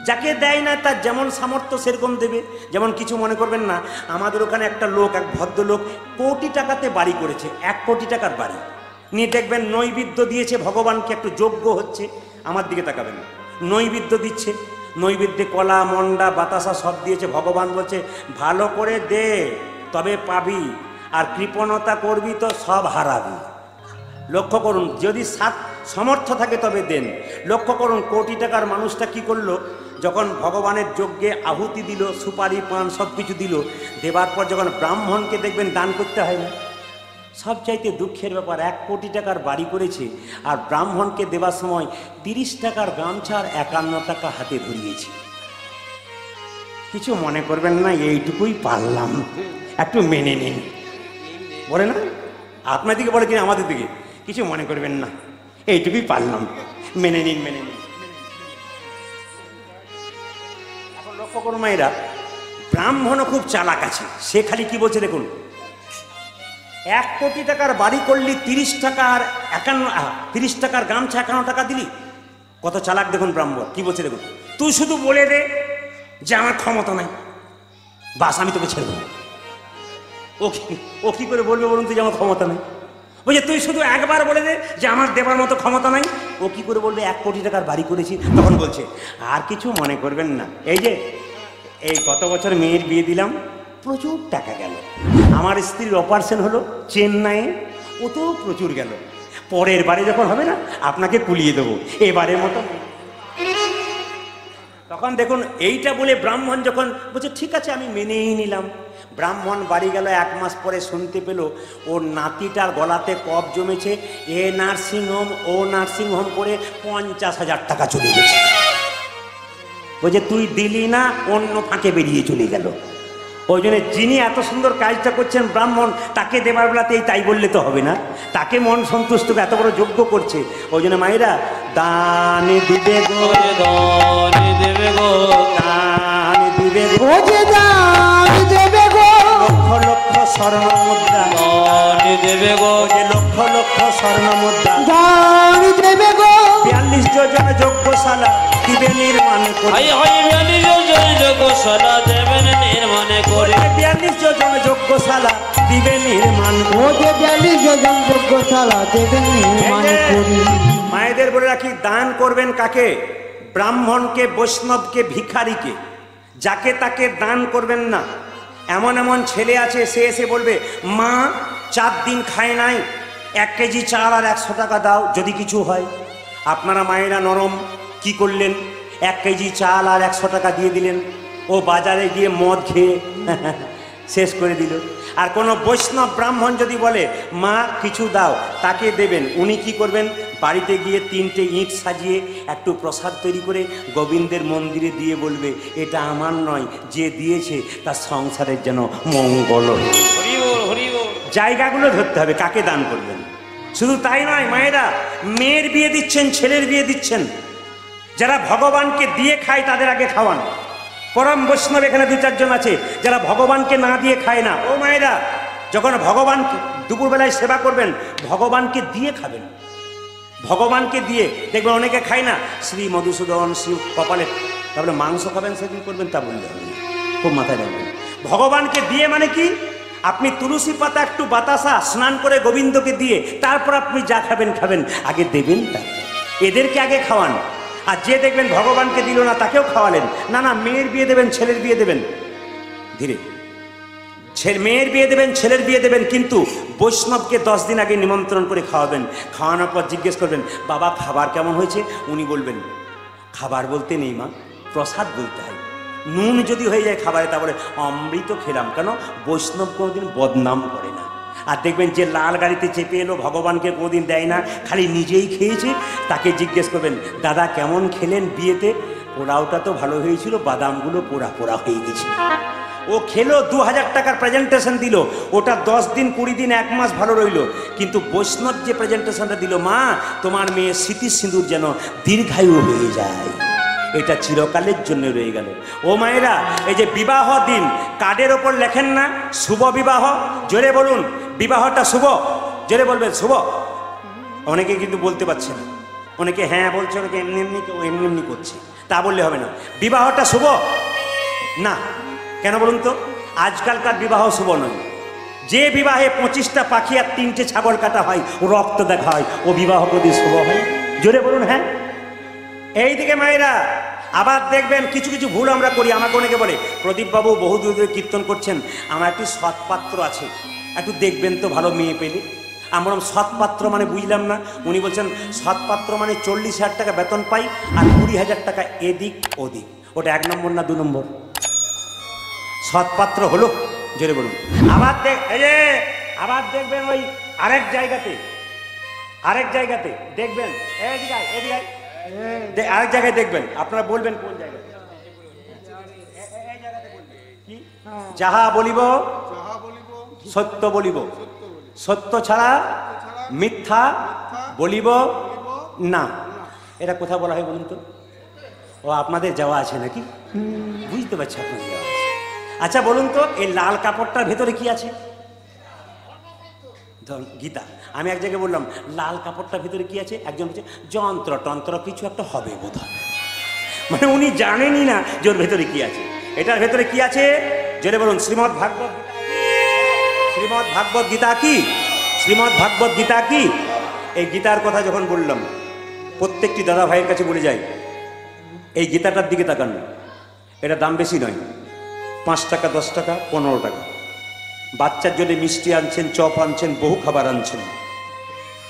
যাকে দেয় না তার যেমন সামর্থ্য সেরকম দেবে। যেমন কিছু মনে করবেন না, আমাদের ওখানে একটা লোক, এক ভদ্রলোক কোটি টাকাতে বাড়ি করেছে, 1 কোটি টাকার বাড়ি নিয়ে দেখবেন নৈবেদ্য দিয়েছে ভগবানকে, একটু যোগ্য হচ্ছে। আমার দিকে তাকাবেন, নৈবেদ্য দিচ্ছে, নৈবেদ্যে কলা, মন্ডা, বাতাসা সব দিয়েছে। ভগবান বলছে ভালো করে দে তবে পাবি, আর কৃপণতা করবি তো সব হারাবি। লক্ষ্য করুন, যদি সামর্থ্য থাকে তবে দেন। লক্ষ্য করুন, কোটি টাকার মানুষটা কি করলো? যখন ভগবানের যজ্ঞে আহুতি দিল, সুপারি পান সব কিছু দিল, দেবার পর যখন ব্রাহ্মণকে দেখবেন দান করতে হয় না। সবচাইতে দুঃখের ব্যাপার, 1 কোটি টাকার বাড়ি করেছে, আর ব্রাহ্মণকে দেবার সময় 30 টাকার গামছা আর 51 টাকা হাতে ধরিয়েছে। কিছু মনে করবেন না, এইটুকুই পারলাম, একটু মেনে নিন। বলে না, আপনার দিকে বলে কিনা আমাদের দিকে, কিছু মনে করবেন না, এইটুকুই পারলাম, মেনে নিন, মেনে নিন। এখন লক্ষ্য করুন মায়েরা, ব্রাহ্মণও খুব চালাক আছে। সে খালি কি বলছে দেখুন, 1 কোটি টাকার বাড়ি করলি, 30 টাকার গামছা 51 টাকা দিলি। কত চালাক দেখুন ব্রাহ্মণ, কি বলছে দেখুন, তুই শুধু বলে দে যে আমার ক্ষমতা নাই, বাস আমি তোকে ছেড়ে দেবো। ও কি করে বলবে বলুন, তুই যে আমার ক্ষমতা নাই? বলছে তুই শুধু একবার বলে দে যে আমার দেবার মতো ক্ষমতা নাই। ও কি করে বলবে 1 কোটি টাকার বাড়ি করেছি? তখন বলছে আর কিছু মনে করবেন না, এই গত বছর মেয়ের বিয়ে দিলাম, প্রচুর টাকা গেল। আমার স্ত্রীর অপারেশন হলো চেন্নাইয়ে, ও তো প্রচুর গেল। পরের বারে যখন হবে না, আপনাকে কুলিয়ে দেবো, এবারের মতো। তখন দেখুন, এইটা বলে ব্রাহ্মণ যখন বলছে ঠিক আছে আমি মেনেই নিলাম। ব্রাহ্মণ বাড়ি গেল, 1 মাস পরে শুনতে পেল ওর নাতিটার গলাতে কফ জমেছে, এ নার্সিংহোম ও নার্সিংহোম করে 50,000 টাকা চলে গেছে। বলছে তুই দিলি না, অন্য ফাঁকে বেরিয়ে চলে গেল। ওই জন্য যিনি এত সুন্দর কাজটা করছেন ব্রাহ্মণ, তাকে দেবার বেলাতেই তাই বললে তো হবে না, তাকে মন সন্তুষ্ট এত বড় যজ্ঞ করছে। ওই জন্য মায়েরা, দান দিবে গো, দান দিবে গো, দান দিবে গো, দান দেবে গো, লক্ষ লক্ষ স্বর্ণ মুদ্রা দান দেবে গো, লক্ষ লক্ষ স্বর্ণ মুদ্রা দান দেবে গো। 42 যোজন যজ্ঞশালা দিবে নির্মাণ করে, 42 যোজন যজ্ঞশালা দেবেন নির্মাণ করে, 42 যোজন যজ্ঞশালা দিবে নির্মাণ করে, 42 যোজন যজ্ঞশালা দেবে নির্মাণ করি। মায়েদের বলে রাখি, দান করবেন কাকে? ব্রাহ্মণকে, বৈষ্ণবকে, ভিখারিকে, যাকে তাকে দান করবেন না। এমন এমন ছেলে আছে, সে এসে বলবে মা 4 দিন খায় নাই, 1 কেজি চাল আর 100 টাকা দাও যদি কিছু হয়। আপনারা মায়েরা নরম, কি করলেন? 1 কেজি চাল আর 100 টাকা দিয়ে দিলেন। ও বাজারে গিয়ে মদ খেয়ে শেষ করে দিল। আর কোনো বৈষ্ণব ব্রাহ্মণ যদি বলে মা কিছু দাও, তাকে দেবেন। উনি কি করবেন? বাড়িতে গিয়ে 3টে ইঁট সাজিয়ে একটু প্রসাদ তৈরি করে গোবিন্দের মন্দিরে দিয়ে বলবে এটা আমার নয়, যে দিয়েছে তার সংসারের যেন মঙ্গল। হরি বল, হরি বল। জায়গাগুলো ধরতে হবে কাকে দান করবেন। শুধু তাই নয়, মায়েরা মেয়ের বিয়ে দিচ্ছেন, ছেলের বিয়ে দিচ্ছেন, যারা ভগবানকে দিয়ে খায় তাদের আগে খাওয়ান। পরম বৈষ্ণব এখানে 2-4 জন আছে যারা ভগবানকে না দিয়ে খায় না। ও মায়েরা, যখন ভগবানকে দুপুরবেলায় সেবা করবেন, ভগবানকে দিয়ে খাবেন, ভগবানকে দিয়ে। দেখবেন অনেকে খায় না, শ্রী মধুসূদন শ্রী কপালে, তারপরে মাংস খাবেন সেদিন করবেন, তা বললে হবে না, খুব মাথায় রাখবেন। ভগবানকে দিয়ে মানে কি, আপনি তুলসী পাতা একটু বাতাসা স্নান করে গোবিন্দকে দিয়ে তারপর আপনি যা খাবেন খাবেন, আগে দেবেন তাকে, এদেরকে আগে খাওয়ান। আর যে দেখবেন ভগবানকে দিল না তাকেও খাওয়ালেন, না না মেয়ের বিয়ে দেবেন ছেলের বিয়ে দেবেন, ধীরে মেয়ের বিয়ে দেবেন ছেলের বিয়ে দেবেন, কিন্তু বৈষ্ণবকে 10 দিন আগে নিমন্ত্রণ করে খাওয়াবেন। খাওয়ানোর পর জিজ্ঞেস করবেন, বাবা খাবার কেমন হয়েছে? উনি বলবেন, খাবার বলতে নেই মা, প্রসাদ বলতে হয়। নুন যদি হয়ে যায় খাবারে, তারপরে অমৃত খেলাম। কেন? বৈষ্ণব কোনোদিন বদনাম করে না। আর দেখবেন যে লাল গাড়িতে চেপে এলো, ভগবানকে কোনোদিন দেয় না, খালি নিজেই খেয়েছে, তাকে জিজ্ঞেস করবেন, দাদা কেমন খেলেন বিয়েতে? পোলাওটা তো ভালো হয়েছিল, বাদামগুলো পোড়া পোড়া হয়ে গেছিল। ও খেলো, 2000 টাকার প্রেজেন্টেশন দিল, ওটা 10 দিন 20 দিন 1 মাস ভালো রইল। কিন্তু বৈষ্ণব যে প্রেজেন্টেশনটা দিল, মা তোমার মেয়ে স্মৃতি সিঁদুর যেন দীর্ঘায়ু হয়ে যায়, এটা চিরকালের জন্য রয়ে গেল। ও মায়েরা, এই যে বিবাহ দিন কার্ডের ওপর লেখেন না শুভ বিবাহ, জোরে বলুন বিবাহটা শুভ, জোরে বলবেন শুভ। অনেকে কিন্তু বলতে পারছে না, অনেকে হ্যাঁ বলছে, অনেকে এমনি এমনি, কেউ এমনি এমনি করছে, তা বললে হবে না। বিবাহটা শুভ না, কেন বলুন তো? আজকালকার বিবাহ শুভ নয়। যে বিবাহে 25টা পাখি আর 3টে ছাগল কাটা হয়, ও রক্ত দেখা হয়, ও বিবাহ প্রতি শুভ হয়? জোরে বলুন হ্যাঁ। এইদিকে মায়েরা আবার দেখবেন কিছু কিছু ভুল আমরা করি। আমাকে অনেকে বলে, প্রদীপবাবু বহু দূর ধরে কীর্তন করছেন, আমার একটি সৎপাত্র আছে, একটু দেখবেন তো ভালো মেয়ে পেলে। আমরা সৎপাত্র মানে বুঝলাম না। উনি বলছেন সৎপাত্র মানে 40,000 টাকা বেতন পাই আর 20,000 টাকা এদিক ওদিক, ওটা 1 নম্বর না 2 নম্বর? সৎপাত্র হলো, জোরে বলুন। আবার আবার দেখবেন ওই আরেক জায়গাতে দেখবেন, আরেক জায়গায় দেখবেন, আপনারা বলবেন কোন জায়গায়? কি? যাহা বলিব সত্য বলিব, সত্য ছাড়া মিথ্যা বলিব না। এটা কোথায় বলা হয় বলুন তো? ও আপনাদের যাওয়া আছে নাকি? বুঝতে পারছি আপনাদের যাওয়া আছে। আচ্ছা বলুন তো, এই লাল কাপড়টার ভেতরে কি আছে? গীতা। আমি এক জায়গায় বললাম, লাল কাপড়টার ভিতরে কি আছে? একজন বলছে যন্ত্র টন্ত্র কিছু একটা হবে বোধ হয়। মানে উনি জানেনই না যে ওর ভেতরে কি আছে। এটার ভেতরে কি আছে জেনে বলুন। শ্রীমদ্ ভাগবত গীতা কি? শ্রীমদ্ ভাগবত গীতা কি? এই গীতার কথা যখন বললাম, প্রত্যেকটি দাদা ভাইয়ের কাছে বলে যাই, এই গীতাটার দিকে তাকান। এটা দাম বেশি নয়, 5 টাকা 10 টাকা 15 টাকা। বাচ্চার জন্য মিষ্টি আনছেন, চপ আনছেন, বহু খাবার আনছেন,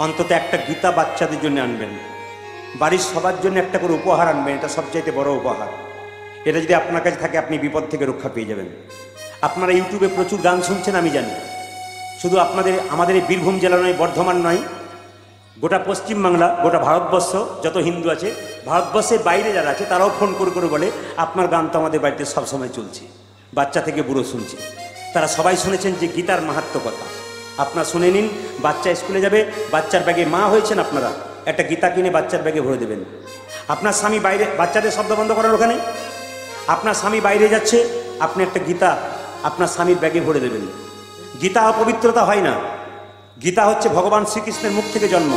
অন্তত একটা গীতা বাচ্চাদের জন্য আনবেন। বাড়ির সবার জন্য একটা করে উপহার আনবেন, এটা সবচাইতে বড় উপহার। এটা যদি আপনার কাছে থাকে, আপনি বিপদ থেকে রক্ষা পেয়ে যাবেন। আপনারা ইউটিউবে প্রচুর গান শুনছেন, আমি জানি। শুধু আমাদের এই বীরভূম জেলা নয়, বর্ধমান নয়, গোটা পশ্চিমবাংলা, গোটা ভারতবর্ষ যত হিন্দু আছে, ভারতবর্ষের বাইরে যারা আছে, তারাও ফোন করে করে বলে, আপনার গান তো আমাদের বাড়িতে সবসময় চলছে, বাচ্চা থেকে বুড়ো শুনছে। তারা সবাই শুনেছেন যে গীতার মাহাত্ম্য কথা। আপনারা শুনে নিন। বাচ্চা স্কুলে যাবে, বাচ্চার ব্যাগে, মা হয়েছেন আপনারা, একটা গীতা কিনে বাচ্চার ব্যাগে ভরে দেবেন। আপনার স্বামী বাইরে, বাচ্চাদের শব্দ বন্ধ করার ওখানে, আপনার স্বামী বাইরে যাচ্ছে, আপনি একটা গীতা আপনার স্বামীর ব্যাগে ভরে দেবেন। গীতা অপবিত্রতা হয় না। গীতা হচ্ছে ভগবান শ্রীকৃষ্ণের মুখ থেকে জন্ম,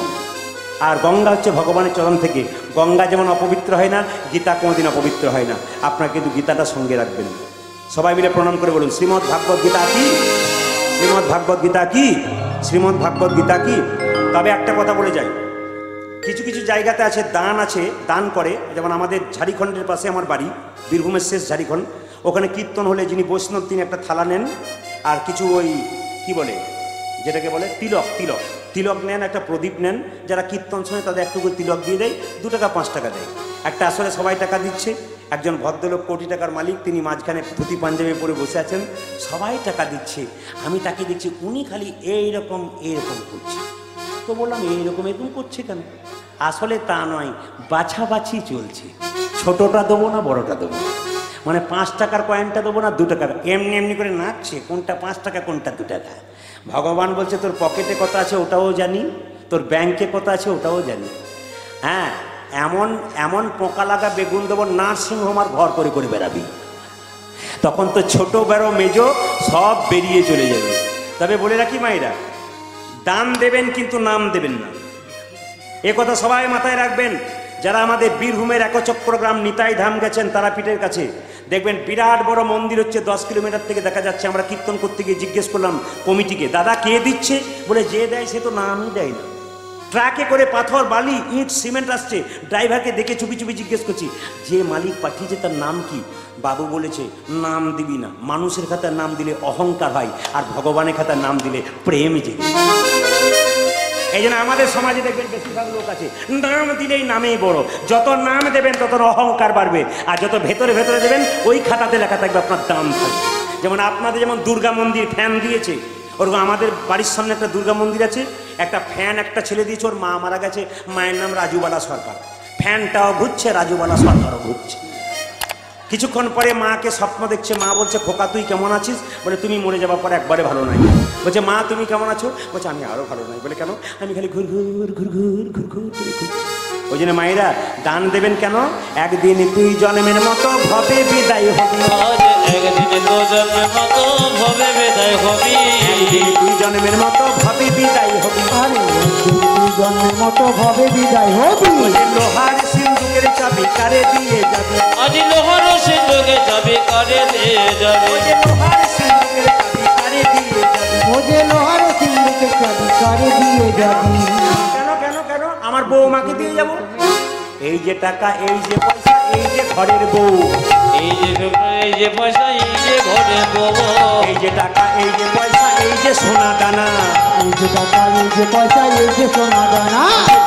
আর গঙ্গা হচ্ছে ভগবানের চরণ থেকে। গঙ্গা যেমন অপবিত্র হয় না, গীতা কোনোদিন অপবিত্র হয় না। আপনারা কিন্তু গীতাটা সঙ্গে রাখবেন। সবাই মিলে প্রণাম করে বলুন, শ্রীমদ্ ভাগবত গীতা কি? শ্রীমদ্ ভাগবত গীতা কি? শ্রীমদ্ ভাগবত গীতা কি? তবে একটা কথা বলে যাই, কিছু কিছু জায়গাতে আছে দান আছে, দান করে। যেমন আমাদের ঝাড়খণ্ডের পাশে আমার বাড়ি, বীরভূমের শেষ ঝাড়খণ্ড। ওখানে কীর্তন হলে যিনি বৈষ্ণব, তিনি একটা থালা নেন, আর কিছু ওই কি বলে, যেটাকে বলে তিলক নেন, একটা প্রদীপ নেন। যারা কীর্তন শোনে তাদের একটু করে তিলক দিয়ে দেয়, 2 টাকা 5 টাকা দেয় একটা। আসলে সবাই টাকা দিচ্ছে। একজন ভদ্রলোক, কোটি টাকার মালিক, তিনি মাঝখানে ধুতি পাঞ্জাবি পরে বসে আছেন, সবাই টাকা দিচ্ছে। আমি তাকে দেখছি, উনি খালি এইরকম করছে। তো বললাম, এরকম করছে কেন? আসলে তা নয়, বাছাবাছি চলছে, ছোটটা দেবো না বড়টা দেবো, মানে 5 টাকার কয়েনটা দেবো না 2 টাকার, এমনি করে নাচছে, কোনটা 5 টাকা কোনটা 2 টাকা। ভগবান বলছে তোর পকেটে কত আছে ওটাও জানি, তোর ব্যাংকে কত আছে ওটাও জানি। হ্যাঁ, এমন এমন পোকা লাগা বেগুন দেবো নার্সিং হোম আর ঘর করে করে বেড়াবি, তখন তো ছোট বড় মেজো সব বেরিয়ে চলে যাবে। তবে বলে রাখি মায়েরা, দান দেবেন কিন্তু নাম দেবেন না, এ কথা সবাই মাথায় রাখবেন। যারা আমাদের বীরভূমের একচক্রগ্রাম নিতাই ধাম গেছেন তারাপীঠের কাছে, দেখবেন বিরাট বড় মন্দির হচ্ছে, 10 কিলোমিটার থেকে দেখা যাচ্ছে। আমরা কীর্তন করতে গিয়ে জিজ্ঞেস করলাম কমিটিকে, দাদা কে দিচ্ছে? বলে যে দেয় সে তো নামই দেয় না। ট্রাকে করে পাথর বালি ইট সিমেন্ট আসছে, ড্রাইভারকে দেখে চুপি চুপি জিজ্ঞেস করছি যে মালিক পাঠিয়েছে তার নাম কি? বাবু বলেছে নাম দিবি না, মানুষের খাতার নাম দিলে অহংকার হয়, আর ভগবানের খাতার নাম দিলে প্রেম জেগে। এই জন্য আমাদের সমাজে দেখবেন বেশিরভাগ লোক আছে নাম দিলেই নামেই বড়, যত নাম দেবেন তত অহংকার বাড়বে, আর যত ভেতরে ভেতরে দেবেন ওই খাতাতে লেখা থাকবে আপনার দাম থাকবে। যেমন আপনাদের যেমন দুর্গা মন্দির ফ্যান দিয়েছে, ওরকম আমাদের বাড়ির সামনে একটা দুর্গা মন্দির আছে, একটা ফ্যান একটা ছেলে দিয়েছে, ওর মা মারা গেছে, মায়ের নাম রাজুবালা সরকার, ফ্যানটাও ঘুরছে রাজুবালা সরকারও ঘুরছে। কিছুক্ষণ পরে মাকে স্বপ্ন দেখছে, মা বলছে খোকা তুই কেমন আছিস? বলে তুমি মরে যাওয়ার পর একবারে ভালো নাই। বলছে মা তুমি কেমন আছো? বলছে আমি আরো ভালো নাই। বলে কেন? আমি খালি ঘুর ঘুর ঘুর ঘুর ঘুর ঘুর করে ঘুরছি। ওই জন্য মায়েরা দান দেবেন কেন? একদিন তুই জন্মের মতো ভবে বিদায় হবি, একদিন তো জন্মের মতো ভবে বিদায় হবি, একদিন তুই জন্মের মতো ভবে বিদায় হবি, আরে তুই জন্মের মতো ভাবে বিদায় হবি। লোহার সিন্ধুকের চাবি কারে দিয়ে যাবি, আজ লোহার সিন্ধুকে চাবি কারে দিয়ে যাবে, লোহার সিন্ধুকের চাবি কারে দিয়ে যাবি। ও যে লোহার সিন্ধুকে চাবি কারে দিয়ে যাবি। কেন কেন কেন? আমার বউমাকে দিয়ে যাব। এই যে টাকা, এই যে পয়সা, এই যে ঘরের বউ, এই যে পয়সা, এই যে ঘরে বউ, এই যে টাকা, এই যে পয়সা, এই যে সোনা দানা, এই যে টাকা, এই যে পয়সা, এই যে সোনা দানা।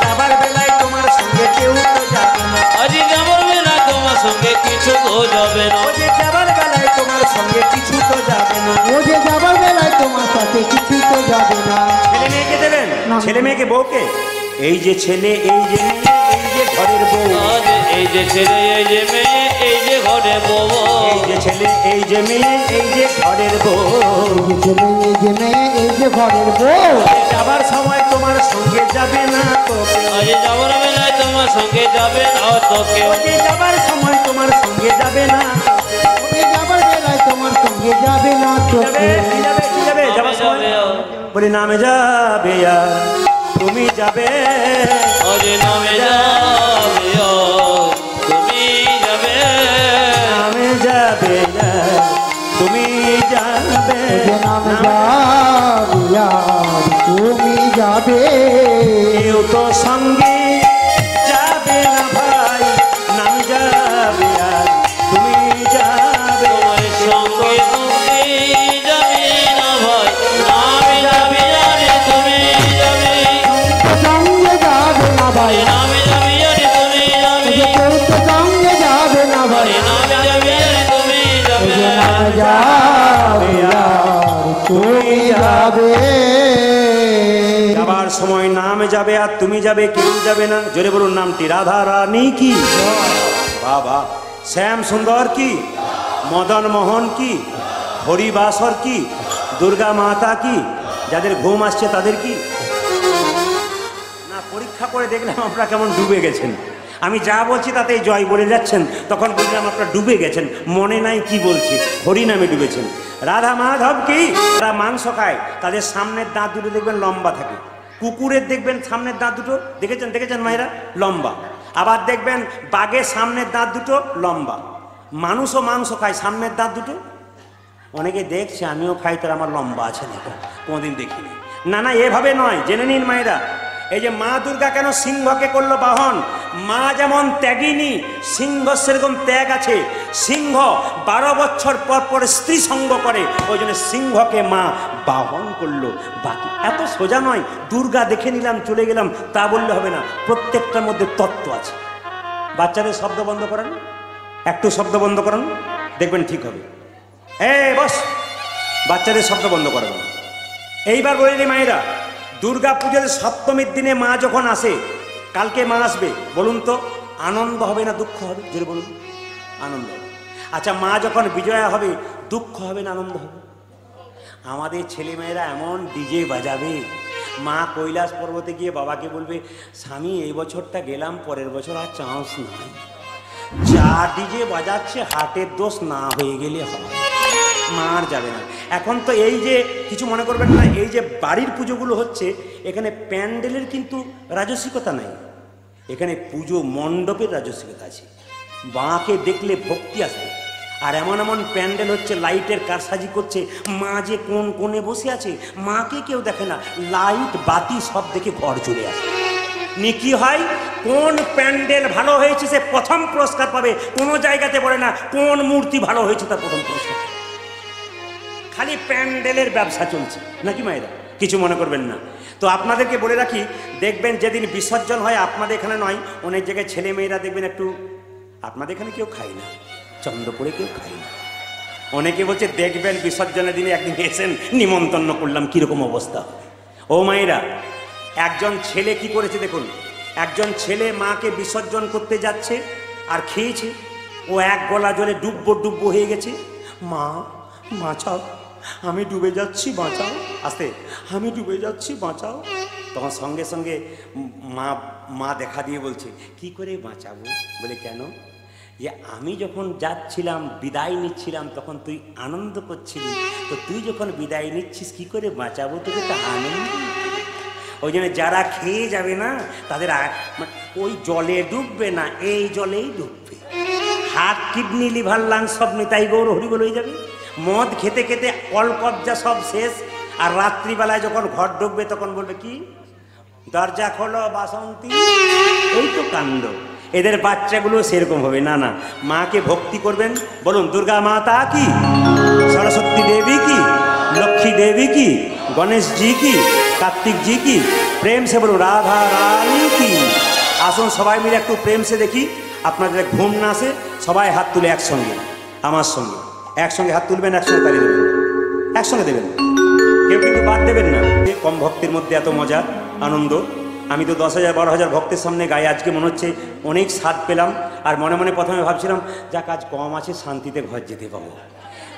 যাবার বেলায় তোমার সঙ্গে কেউ তো যাবে না, আজ যাবার বেলা তোমার সঙ্গে কিছু তো যাবে না, ও যে যাবার বেলায় তোমার সঙ্গে কিছু তো যাবে না। ও যে যাবার বেলায় তোমার সাথে কিছু তো যাবে না। ছেলে মেয়েকে দেবেন, না। ছেলে মেয়েকে বউকে, এই যে ছেলে, এই যে মেয়ে, এই যে ঘরের বউ, আজ এই যে ছেলে, এই যে মেয়ে, এই যে ঘরে বউ, এই যে ছেলে, এই যে মেয়ে, এই যে ঘরের বউ। এই যে ছেলে, এই যে মেয়ে, এই যে ঘরের বউ। যাবার সময় তোমার সঙ্গে যাবে না তো কেউ, আজ যাবার বেলায় তোমার সঙ্গে যাবে না তো কেউ, ও যে যাবার সময় তোমার সঙ্গে যাবে না তো কেউ। ও যে যাবার বেলায় তোমার সঙ্গে যাবে না তো যাবে, কেউ। কি যাবে, কি যাবে? যাবার সময় বলে নামে যাবে আর তুমি যাবে, আজ নামে যাবে তুমি যাবে, নামে যাবে আর তুমি যাবে, ও যে নাম যাবে আর তুমি যাবে। কেউ তো সঙ্গে যাবে না ভাই, নাম যাবে আর তুমি যাবে, তোমার সঙ্গে তুমি যাবে না ভাই, নামে যাবে আরে তুমি যাবে, সঙ্গে যাবে না ভাই, নামে যাবে আরে তুমি যাবে, কেউ তো সঙ্গে যাবে না ভাই। নামে যাবে আরে তুমি ও যাবে, যে নাম যাবে আর তুমি যাবে। যাবার সময় নাম যাবে আর তুমি যাবে, কেউ যাবে না। জোরে বলুন নামটি রাধা রানী কি, বাবা শ্যাম সুন্দর কি, মদন মোহন কি, হরিবাসর কি, দুর্গা মাতা কি, যাদের ঘুম আসছে তাদের কি না? পরীক্ষা করে দেখলাম আপনারা কেমন ডুবে গেছেন। আমি যা বলছি তাতেই জয় বলে যাচ্ছেন, তখন বুঝলাম আপনারা ডুবে গেছেন, মনে নাই কি বলছি, হরি নামে ডুবেছেন। রাধা মাধব কি, তারা মাংস খায়, তাদের সামনের দাঁত দুটো দেখবেন লম্বা থাকে, কুকুরের দেখবেন সামনের দাঁত দুটো, দেখেছেন দেখেছেন মায়েরা, লম্বা। আবার দেখবেন বাঘের সামনের দাঁত দুটো লম্বা। মানুষও মাংস খায়, সামনের দাঁত দুটো, অনেকে দেখছে আমিও খাই, তার আমার লম্বা আছে না, কোনোদিন দেখিনি। না না, এভাবে নয়, জেনে নিন মায়েরা। এই যে মা দুর্গা কেন সিংহকে করলো বাহন? মা যেমন ত্যাগিনী, সিংহ সেরকম ত্যাগ আছে। সিংহ 12 বছর পর পর স্ত্রী সঙ্গ করে, ওই জন্য সিংহকে মা বাহন করলো। বাকি এত সোজা নয়, দুর্গা দেখে নিলাম চলে গেলাম তা বললে হবে না, প্রত্যেকটার মধ্যে তত্ত্ব আছে। বাচ্চাদের শব্দ বন্ধ করেন, একটু শব্দ বন্ধ করেন, দেখবেন ঠিক হবে। বস, বাচ্চাদের শব্দ বন্ধ করে দেন। এইবার বলে দিই মায়েরা, দুর্গা পুজোর সপ্তমীর দিনে মা যখন আসে, কালকে মা আসবে, বলুন তো আনন্দ হবে না দুঃখ হবে? জোরে বলুন, আনন্দ হবে। আচ্ছা, মা যখন বিজয়া হবে, দুঃখ হবে না আনন্দ হবে? আমাদের ছেলেমেয়েরা এমন ডিজে বাজাবে, মা কৈলাস পর্বতে গিয়ে বাবাকে বলবে, স্বামী এই বছরটা গেলাম, পরের বছর আর চান্স নাই। যা ডিজে বাজাচ্ছে হার্টের দোষ না হয়ে গেলে হয়, মা আর যাবে না। এখন তো এই যে কিছু মনে করবেন না, এই যে বাড়ির পুজোগুলো হচ্ছে, এখানে প্যান্ডেলের কিন্তু রাজসিকতা নাই, এখানে পুজো মণ্ডপের রাজসিকতা আছে। মাকে দেখলে ভক্তি আসবে। আর এমন এমন প্যান্ডেল হচ্ছে, লাইটের কারসাজি করছে, মা যে কোন কোণে বসে আছে, মাকে কেউ দেখে না, লাইট বাতি সব দেখে ঘর চলে আসে। নিয়ে কি হয়, কোন প্যান্ডেল ভালো হয়েছে সে প্রথম পুরস্কার পাবে, কোনো জায়গাতে বলে না কোন মূর্তি ভালো হয়েছে তার প্রথম পুরস্কার। খালি প্যান্ডেলের ব্যবসা চলছে নাকি মায়েরা, কিছু মনে করবেন না। তো আপনাদেরকে বলে রাখি, দেখবেন যেদিন বিসর্জন হয়, আপনাদের এখানে নয়, অনেক জায়গায় ছেলে মেয়েরা দেখবেন একটু, আপনাদের এখানে কেউ খায় না, চন্দ্রপুরে কেউ খায় না। অনেকে বলছে দেখবেন বিসর্জনের দিনে একদিন এসেন, নিমন্ত্রণ করলাম, কীরকম অবস্থা। ও মায়েরা, একজন ছেলে কি করেছে দেখুন, একজন ছেলে মাকে বিসর্জন করতে যাচ্ছে আর খেয়েছে, ও এক গলা জলে ডুববো হয়ে গেছে। মা বাঁচাও, আমি ডুবে যাচ্ছি, বাঁচাও, আস্তে, আমি ডুবে যাচ্ছি, বাঁচাও। তখন সঙ্গে সঙ্গে মা দেখা দিয়ে বলছে, কি করে বাঁচাবো? বলে কেন? যে আমি যখন যাচ্ছিলাম, বিদায় নিচ্ছিলাম, তখন তুই আনন্দ করছিলি, তো তুই যখন বিদায় নিচ্ছিস, কি করে বাঁচাবো তোকে? তো আনন্দ। ওই জন্য যারা খেয়ে যাবে না, তাদের ওই জলে ডুববে না, এই জলেই ডুববে। হার্ট, কিডনি, লিভার, লাং সব নিতাই গৌর হরিবোল হয়ে যাবে। মদ খেতে খেতে অল কবজা সব শেষ, আর রাত্রিবেলায় যখন ঘর ঢুকবে তখন বলবে কি, দরজা খোলো বাসন্তী। এই তো কাণ্ড। এদের বাচ্চাগুলো সেরকম হবে না। না, মাকে ভক্তি করবেন, বলুন দুর্গা মাতা কি, সরস্বতী দেবী কি, লক্ষ্মী দেবী কি, গণেশ জি কি, কার্তিক জি কি, প্রেম সে বলুন রাধা রানী কি। আসুন সবাই মিলে একটু প্রেম সে দেখি, আপনাদের ঘুম না আসে, সবাই হাত তুলে একসঙ্গে, আমার সঙ্গে একসঙ্গে হাত তুলবেন, একসঙ্গে তালি দেবেন, একসঙ্গে দেবেন, কেউ কিন্তু বাদ দেবেন না। কম ভক্তির মধ্যে এত মজা আনন্দ। আমি তো 10,000 12,000 ভক্তের সামনে গায়ে, আজকে মনে হচ্ছে অনেক স্বাদ পেলাম। আর মনে মনে প্রথমে ভাবছিলাম, যা কাজ কম আছে, শান্তিতে ঘর যেতে পাবো,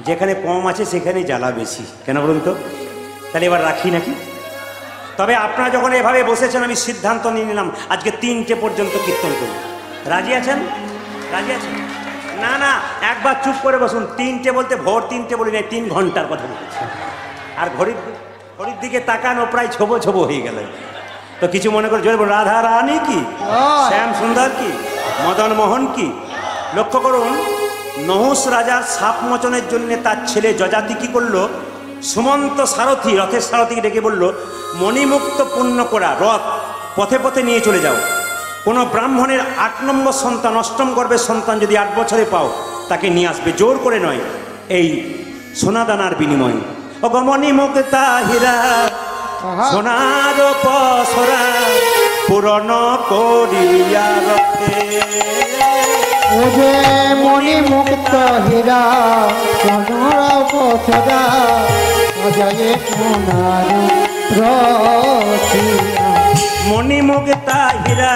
যেখানে কম আছে সেখানে জ্বালা বেশি, কেন বলুন তো? তাহলে এবার রাখি নাকি? তবে আপনারা যখন এভাবে বসেছেন, আমি সিদ্ধান্ত নিয়ে নিলাম, আজকে 3টে পর্যন্ত কীর্তন করব। রাজি আছেন? রাজি আছেন? না না, একবার চুপ করে বসুন। 3টে বলতে ভোর 3টে বলি নাই, 3 ঘন্টার কথা বলেছি। আর ঘড়ির দিকে তাকান, ও প্রায় ছোবো হয়ে গেল। তো কিছু মনে করে জোরে বলুন, রাধা রানী কি, শ্যাম সুন্দর কি, মদন মোহন কি। লক্ষ্য করুন, নহুষ রাজার সাপ মোচনের জন্য তার ছেলে যজাতি কি করলো, সুমন্ত সারথি, রথের সারথিকে ডেকে বলল, মণিমুক্ত পূর্ণ করা রথ পথে পথে নিয়ে চলে যাও। কোনো ব্রাহ্মণের 8 নম্বর সন্তান, অষ্টম গর্ভের সন্তান যদি 8 বছরে পাও, তাকে নিয়ে আসবে, জোর করে নয়, এই সোনাদানার বিনিময়ে। মণিমুক্তা হীরা সোনার পসরা পূরণ করিয়া রথে। ও যে মণিমুক্ত হীরা সোনার পসরা অজয়ে সোনার রথিয়া। মণিমুক্তা হীরা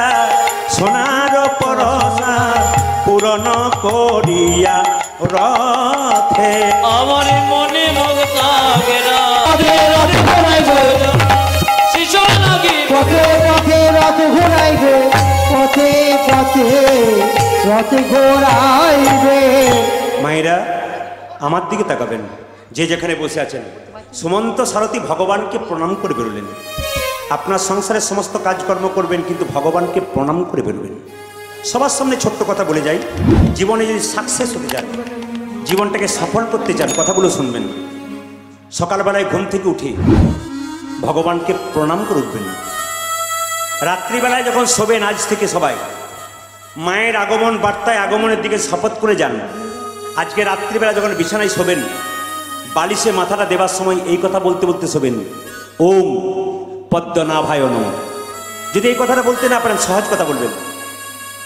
সোনার পরশা পূরণ করিয়া রথে। আমার মনে মুক্তা ঘেরা রথ ঘুরাইবে, শিশর লাগি পথে পথে রথ ঘুরাইবে, পথে পথে রথ ঘুরাইবে। মায়েরা আমার দিকে তাকাবেন, যে যেখানে বসে আছেন। সুমন্ত সারথি ভগবানকে প্রণাম করে বেরোলেন। আপনার সংসারের সমস্ত কাজকর্ম করবেন, কিন্তু ভগবানকে প্রণাম করে বেরোবেন। সবার সামনে ছোট্ট কথা বলে যাই, জীবনে যদি সাকসেস হতে চান, জীবনটাকে সফল করতে চান, কথাগুলো শুনবেন। সকালবেলায় ঘুম থেকে উঠে ভগবানকে প্রণাম করে উঠবেন। রাত্রিবেলায় যখন শোবেন, আজ থেকে সবাই মায়ের আগমন বার্তায় আগমনের দিকে শপথ করে যান। আজকে রাত্রিবেলা যখন বিছানায় শোবেন, বালিশে মাথাটা দেবার সময় এই কথা বলতে বলতে শোবেন, ওম পদ্মনাভায় নমঃ। যদি এই কথাটা বলতে না পারেন, সহজ কথা বলবেন,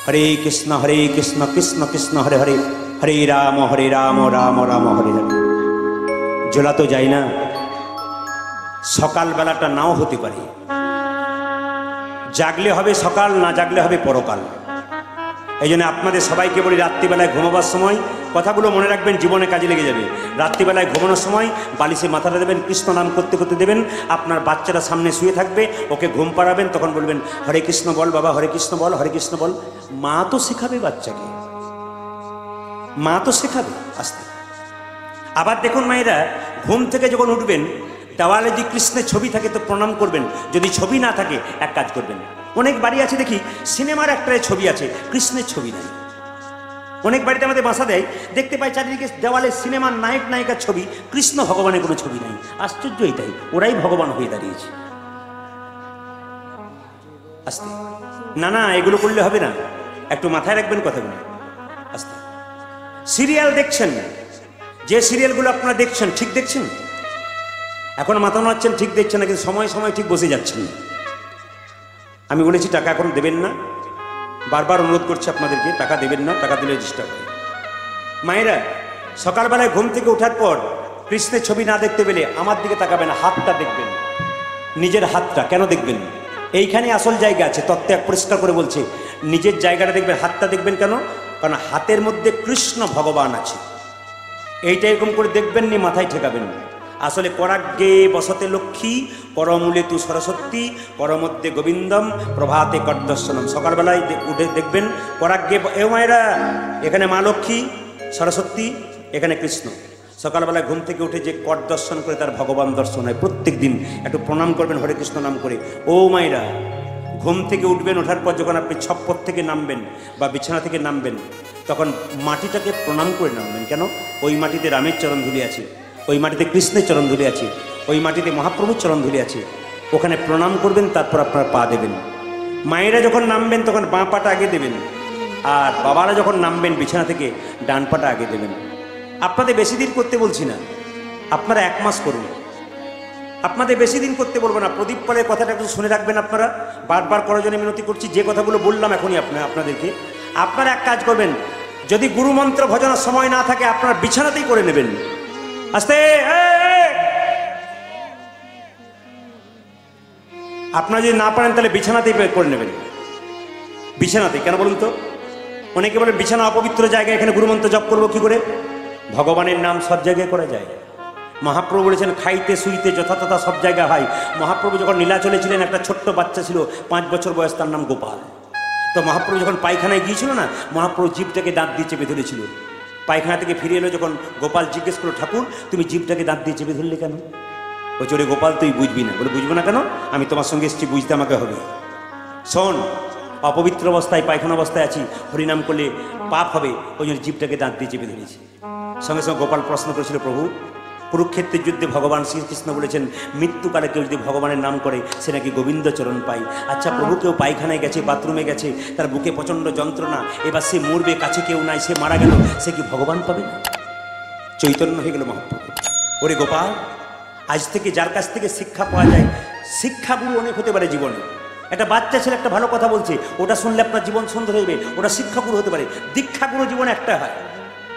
হরে কৃষ্ণ কৃষ্ণ কৃষ্ণ হরে হরে, হরে রাম রাম রাম হরে হরে। জ্বলা তো যায় না, সকালবেলাটা নাও হতে পারে, জাগলে হবে সকাল, না জাগলে হবে পরকাল। এই জন্য আপনাদের সবাইকে বলি, রাত্রিবেলায় ঘুমাবার সময় কথাগুলো মনে রাখবেন, জীবনে কাজে লেগে যাবে। রাত্রিবেলায় ঘুমানোর সময় বালিশে মাথাটা দেবেন, কৃষ্ণ নাম করতে করতে দেবেন। আপনার বাচ্চাটা সামনে শুয়ে থাকবে, ওকে ঘুম পাড়াবেন, তখন বলবেন হরে কৃষ্ণ বল বাবা, হরে কৃষ্ণ বল, হরে কৃষ্ণ বল। মা তো শেখাবে বাচ্চাকে, মা তো শেখাবে আস্তে। আবার দেখুন মায়েরা, ঘুম থেকে যখন উঠবেন, দেওয়ালে যদি কৃষ্ণের ছবি থাকে তো প্রণাম করবেন, যদি ছবি না থাকে এক কাজ করবেন। অনেক বাড়ি আছে দেখি সিনেমার একটা ছবি আছে, কৃষ্ণের ছবি নেই। অনেক বাড়িতে আমাদের বাসা দেয়, দেখতে পাই চারিদিকে দেওয়ালে সিনেমার নায়ক নায়িকার ছবি, কৃষ্ণ ভগবানের কোনো ছবি নাই। আশ্চর্য এটাই, ওরাই ভগবান হয়ে দাঁড়িয়েছে। আস্তে, না না এগুলো করলে হবে না, একটু মাথায় রাখবেন কথাগুলো। আস্তে। সিরিয়াল দেখছেন, যে সিরিয়ালগুলো আপনারা দেখছেন ঠিক দেখছেন? এখন মাথা নাড়ছেন ঠিক দেখছেন না, কিন্তু সময় সময় ঠিক বসে যাচ্ছেন। আমি বলেছি টাকা এখন দেবেন না, বারবার অনুরোধ করছি আপনাদেরকে, টাকা দেবেন না, টাকা দিলে ডিস্টার্ব হয়। মায়েরা, সকালবেলায় ঘুম থেকে ওঠার পর কৃষ্ণের ছবি না দেখতে পেলে আমার দিকে তাকাবেন, হাতটা দেখবেন, নিজের হাতটা। কেন দেখবেন? এইখানে আসল জায়গা আছে, তত্ত্ব এক পরিষ্কার করে বলছে। নিজের জায়গাটা দেখবেন, হাতটা দেখবেন কেন? কারণ হাতের মধ্যে কৃষ্ণ ভগবান আছে। এইটা এরকম করে দেখবেন নি, মাথায় ঠেকাবেন। আসলে করাগ্গে বসতে লক্ষ্মী, করমূলে তু সরস্বতী, করমধ্যে গোবিন্দম, প্রভাতে করদর্শনম। সকালবেলায় উঠে দেখবেন করাগ্গে, এ মায়েরা এখানে মা লক্ষ্মী, সরস্বতী, এখানে কৃষ্ণ। সকালবেলায় ঘুম থেকে উঠে যে কর দর্শন করে তার ভগবান দর্শন হয়। প্রত্যেক দিন একটু প্রণাম করবেন হরে কৃষ্ণ নাম করে। ও মায়েরা, ঘুম থেকে উঠবেন, ওঠার পর যখন আপনি ছপ্পর থেকে নামবেন বা বিছানা থেকে নামবেন, তখন মাটিটাকে প্রণাম করে নামবেন। কেন? ওই মাটিতে রামের চরণ ধুলি আছে, ওই মাটিতে কৃষ্ণের চরণ ধুলি আছে, ওই মাটিতে মহাপ্রভুর চরণ ধুলি আছে। ওখানে প্রণাম করবেন, তারপর আপনার পা দেবেন। মায়েরা যখন নামবেন তখন বাঁ পাটা আগে দেবেন, আর বাবারা যখন নামবেন বিছানা থেকে ডান পাটা আগে দেবেন। আপনাদের বেশি দিন করতে বলছি না, আপনারা 1 মাস করুন, আপনাদের বেশি দিন করতে বলবো না। প্রদীপ পালের কথাটা একটু শুনে রাখবেন আপনারা, বারবার করার জন্য মিনতি করছি। যে কথাগুলো বললাম এখনই আপনাদেরকে, আপনারা এক কাজ করবেন, যদি গুরুমন্ত্র ভজনের সময় না থাকে আপনারা বিছানাতেই করে নেবেন। আস্তে, আপনারা যদি না পারেন তাহলে বিছানাতেই করে নেবেন। বিছানাতে কেন বলুন তো? অনেকে বলেন বিছানা অপবিত্র জায়গা, এখানে গুরুমন্ত্র জপ করবো কি করে? ভগবানের নাম সব জায়গায় করা যায়। মহাপ্রভু বলেছেন খাইতে শুইতে যথাযথা সব জায়গা হয়। মহাপ্রভু যখন নীলাচলে ছিলেন, একটা ছোট্ট বাচ্চা ছিল 5 বছর বয়স, তার নাম গোপাল। তো মহাপ্রভু যখন পায়খানায় গিয়েছিল না, মহাপ্রভু জিভটাকে দাঁত দিয়ে চেপে ধরেছিল। পায়খানা থেকে ফিরে এলো যখন, গোপাল জিজ্ঞেস করলো ঠাকুর তুমি জিভটাকে দাঁত দিয়ে চেপে ধরলে কেন? ও চলে, গোপাল তুই বুঝবি না। বলে বুঝবো না কেন? আমি তোমার সঙ্গে এসেছি, বুঝতে আমাকে হবে। শোন, অপবিত্র অবস্থায় পায়খানা অবস্থায় আছি, হরিনাম করলে পাপ হবে, ওই জন্য জিভটাকে দাঁত দিয়ে চেপে ধরেছি। সঙ্গে সঙ্গে গোপাল প্রশ্ন করেছিল, প্রভু কুরুক্ষেত্রের যুদ্ধে ভগবান শ্রীকৃষ্ণ বলেছেন মৃত্যুকালে কেউ যদি ভগবানের নাম করে সে নাকি গোবিন্দ চরণ পায়। আচ্ছা প্রভু, কেউ পায়খানায় গেছে, বাথরুমে গেছে, তার বুকে প্রচণ্ড যন্ত্রণা, এবার সে মরবে, কাছে কেউ নাই, সে মারা গেল, সে কি ভগবান পাবে না? চৈতন্য হয়ে গেল মহাপ্রভু। ওরে গোপাল, আজ থেকে যার কাছ থেকে শিক্ষা পাওয়া যায়, শিক্ষাগুরু অনেক হতে পারে জীবনে। একটা বাচ্চা ছেলে একটা ভালো কথা বলছে, ওটা শুনলে আপনার জীবন সুন্দর হইবে, ওটা শিক্ষাগুরু হতে পারে। দীক্ষাগুরু জীবনে একটা হয়।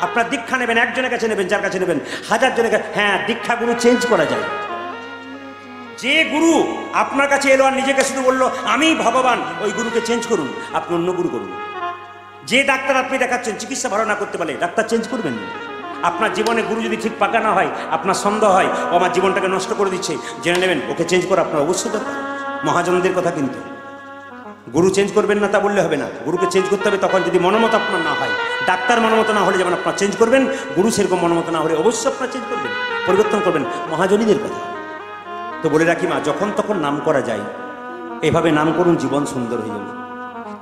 আপনার দীক্ষা নেবেন, একজনের কাছে নেবেন, যার কাছে নেবেন 1000 জনের কাছে। হ্যাঁ, দীক্ষাগুরু চেঞ্জ করা যায়। যে গুরু আপনার কাছে এলো আর নিজেকে শুধু বললো আমি ভগবান, ওই গুরুকে চেঞ্জ করুন, আপনি অন্য গুরু করুন। যে ডাক্তার আপনি দেখাচ্ছেন চিকিৎসা ভালো না করতে পারলে ডাক্তার চেঞ্জ করবেন। আপনার জীবনে গুরু যদি ঠিক পাকা না হয়, আপনার সন্দেহ হয় ও আমার জীবনটাকে নষ্ট করে দিচ্ছে, জেনে নেবেন ওকে চেঞ্জ করা আপনার অবশ্যই দরকার। মহাজনদের কথা কিন্তু গুরু চেঞ্জ করবেন না তা বললে হবে না, গুরুকে চেঞ্জ করতে হবে তখন যদি মনোমত আপনার না হয়। ডাক্তার মনোমত না হলে যেমন আপনার চেঞ্জ করবেন, গুরু সেরকম মনোমত না হলে অবশ্যই আপনার চেঞ্জ করবেন, পরিবর্তন করবেন। মহাজনীদের কথা তো বলে রাখি মা, যখন তখন নাম করা যায়, এভাবে নাম করুন, জীবন সুন্দর হয়ে যাবে।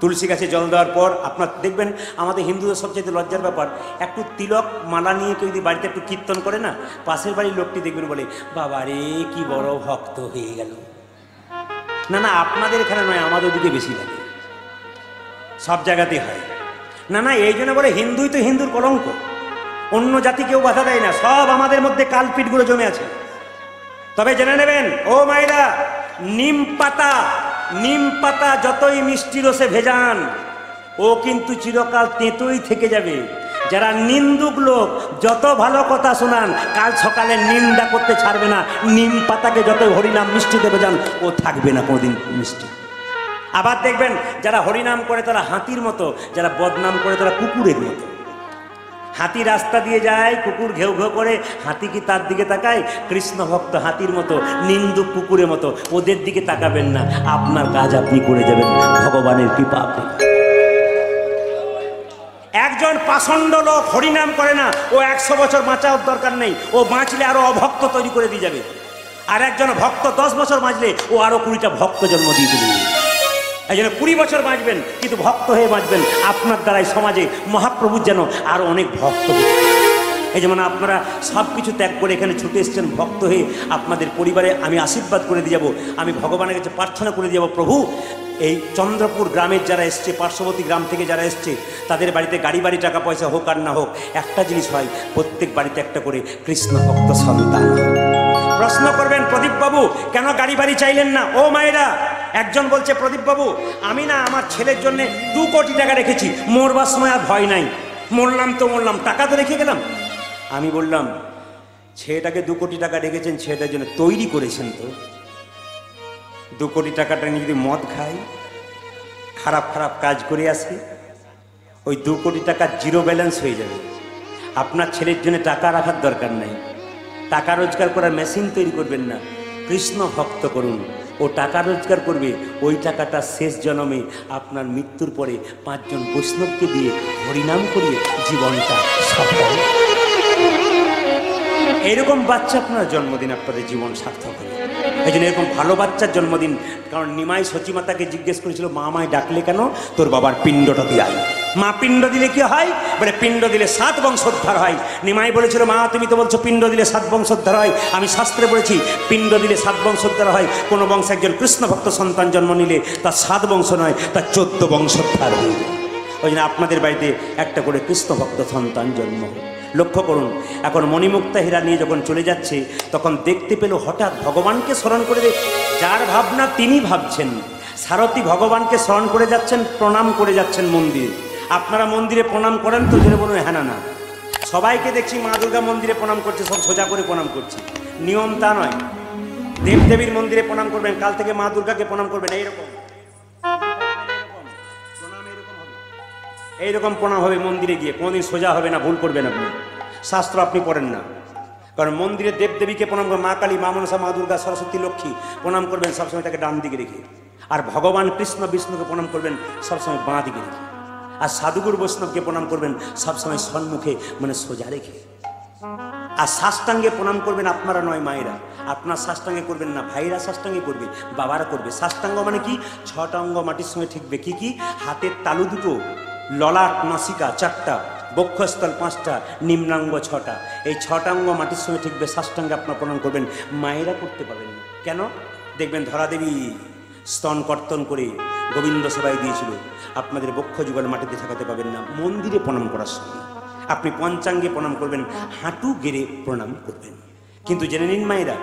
তুলসী গাছে জল দেওয়ার পর আপনার দেখবেন, আমাদের হিন্দুদের সবচেয়ে লজ্জার ব্যাপার, একটু তিলক মালা নিয়ে কেউ যদি বাড়িতে একটু কীর্তন করে না, পাশের বাড়ির লোকটি দেখবেন বলে বাবা রে কি বড় ভক্ত হয়ে গেল। না না, আপনাদের এখানে নয়, আমাদের দিকে বেশি লাগে, সব জায়গাতেই হয়। না না, এই জন্য বলে হিন্দুই তো হিন্দুর কলঙ্ক, অন্য জাতি কেউ বাধা দেয় না, সব আমাদের মধ্যে কালপিটগুলো জমে আছে। তবে জেনে নেবেন ও মায়েরা, নিম পাতা যতই মিষ্টি রসে ভেজান, ও কিন্তু চিরকাল তেঁতোই থেকে যাবে। যারা নিন্দুক লোক, যত ভালো কথা শোনান, কাল সকালে নিন্দা করতে ছাড়বে না। নিম পাতাকে যতই হরিনাম মিষ্টিতে ভেজান, ও থাকবে না কোনোদিন মিষ্টি। আবার দেখবেন যারা হরিনাম করে তারা হাতির মতো, যারা বদনাম করে তারা কুকুরের মতো। হাতি রাস্তা দিয়ে যায়, কুকুর ঘেউ ঘেউ করে, হাতি কি তার দিকে তাকায়? কৃষ্ণ ভক্ত হাতির মতো, নিন্দুক কুকুরের মতো, ওদের দিকে তাকাবেন না, আপনার কাজ আপনি করে যাবেন, ভগবানের কৃপা আপনি। একজন পাষণ্ড লোক হরিনাম করে না, ও 100 বছর বাঁচার দরকার নেই, ও বাঁচলে আরো অভক্ত তৈরি করে দিয়ে যাবে। আর একজন ভক্ত 10 বছর বাঁচলে ও আরো 20টা ভক্ত জন্ম দিয়ে দেবে। এই জন্য 20 বছর বাঁচবেন, কিন্তু ভক্ত হয়ে বাঁচবেন। আপনার দ্বারাই সমাজে মহাপ্রভুর যেন আরো অনেক ভক্ত। এই যেমন আপনারা সব কিছু ত্যাগ করে এখানে ছুটে এসছেন ভক্ত হয়ে, আপনাদের পরিবারে আমি আশীর্বাদ করে দিয়ে যাবো, আমি ভগবানের কাছে প্রার্থনা করে দিয়ে যাবো, প্রভু এই চন্দ্রপুর গ্রামের যারা এসছে, পার্শ্ববর্তী গ্রাম থেকে যারা এসছে, তাদের বাড়িতে গাড়ি বাড়ি টাকা পয়সা হোক আর না হোক, একটা জিনিস হয়, প্রত্যেক বাড়িতে একটা করে কৃষ্ণ ভক্ত সন্তান। প্রশ্ন করবেন, প্রদীপ বাবু কেন গাড়ি বাড়ি চাইলেন না? ও মায়েরা, একজন বলছে, প্রদীপ বাবু আমি না আমার ছেলের জন্য 2 কোটি টাকা রেখেছি, মরবার সময় আর ভয় নাই, মরলাম তো মরলাম, টাকা তো রেখে গেলাম। আমি বললাম, ছেলেটাকে 2 কোটি টাকা রেখেছেন, ছেলেটার জন্য তৈরি করেছেন তো। 2 কোটি টাকাটা নিয়ে যদি মদ খাই, খারাপ খারাপ কাজ করে আসি, ওই 2 কোটি টাকা জিরো ব্যালেন্স হয়ে যাবে। আপনার ছেলের জন্য টাকা রাখার দরকার নাই, টাকা রোজগার করার মেশিন তৈরি করবেন না, কৃষ্ণ ভক্ত করুন, ও টাকা রোজগার করবে, ওই টাকাটা শেষ জন্মে আপনার মৃত্যুর পরে 5 জন বৈষ্ণবকে দিয়ে হরিনাম করিয়ে জীবনটা সফল। এরকম বাচ্চা আপনার জন্মদিন আপনাদের জীবন সার্থক হবে। এই জন্য এরকম ভালো বাচ্চার জন্মদিন। কারণ নিমাই সচিমাতাকে জিজ্ঞেস করেছিল, মা আমায় ডাকলে কেন? তোর বাবার পিণ্ডটা দিয়ে আয়। মা পিণ্ড দিলে কি হয়? বলে পিণ্ড দিলে 7 বংশোদ্ধার হয়। নিমাই বলেছিল, মা তুমি তো বলছো পিণ্ড দিলে 7 বংশোদ্ধার হয়, আমি শাস্ত্রে বলেছি পিণ্ড দিলে 7 বংশোদ্ধার হয়। কোনো বংশে একজন কৃষ্ণ ভক্ত সন্তান জন্ম নিলে তার 7 বংশ নয়, তার 14 বংশোদ্ধার হয়ে যায়। ওই জন্য আপনাদের বাড়িতে একটা করে কৃষ্ণ ভক্ত সন্তান জন্ম হয়। লক্ষ্য করুন, এখন মণিমুক্তা হীরা নিয়ে যখন চলে যাচ্ছে, তখন দেখতে পেল হঠাৎ ভগবানকে স্মরণ করে, যার ভাবনা তিনি ভাবছেন। সারথী ভগবানকে স্মরণ করে যাচ্ছেন, প্রণাম করে যাচ্ছেন মন্দিরে। আপনারা মন্দিরে প্রণাম করেন তো? জেনে বলুন, হ্যাঁ না। সবাইকে দেখছি মা দুর্গা মন্দিরে প্রণাম করছে, সব সোজা করে প্রণাম করছে। নিয়ম তা নয়। দেবদেবীর মন্দিরে প্রণাম করবেন, কাল থেকে মা দুর্গাকে প্রণাম করবেন, এইরকম এইরকম প্রণাম হবে মন্দিরে গিয়ে, কোনোদিন সোজা হবে না, ভুল করবেন আপনি। শাস্ত্র আপনি পড়েন না। কারণ মন্দিরে দেবদেবীকে প্রণাম করবেন, মা কালী, মা মনসা, মা দুর্গা, সরস্বতী, লক্ষ্মী প্রণাম করবেন সবসময় তাকে ডান দিকে রেখে। আর ভগবান কৃষ্ণ বিষ্ণুকে প্রণাম করবেন সবসময় বাঁ দিকে রেখে। আর সাধুগুরু বৈষ্ণবকে প্রণাম করবেন সবসময় সম্মুখে, মানে সোজা রেখে। আর সাষ্টাঙ্গে প্রণাম করবেন আপনারা নয় মায়েরা, আপনার সাষ্টাঙ্গে করবেন না, ভাইরা সাষ্টাঙ্গে করবে, বাবারা করবে। সাষ্টাঙ্গ মানে কি? 6টা অঙ্গ মাটির সঙ্গে ঠিকবে। কি কি? হাতের তালু 2টো, ললাট নাসিকা 4টা, বক্ষস্থল 5টা, নিম্নাঙ্গ 6টা। এই 6টা অঙ্গ মাটির সঙ্গে ঠিকবে, সাষ্টাঙ্গে আপনার প্রণাম করবেন। মায়েরা করতে পারবেন না। কেন? দেখবেন ধরাদেবী স্তন কর্তন করে গোবিন্দ সেবায় দিয়েছিল, আপনাদের বক্ষ যুগল মাটিতে ঠেকাতে পাবেন না। মন্দিরে প্রণাম করার সময় আপনি পঞ্চাঙ্গে প্রণাম করবেন, হাঁটু গেড়ে প্রণাম করবেন। কিন্তু জেনে নিন মায়েরা,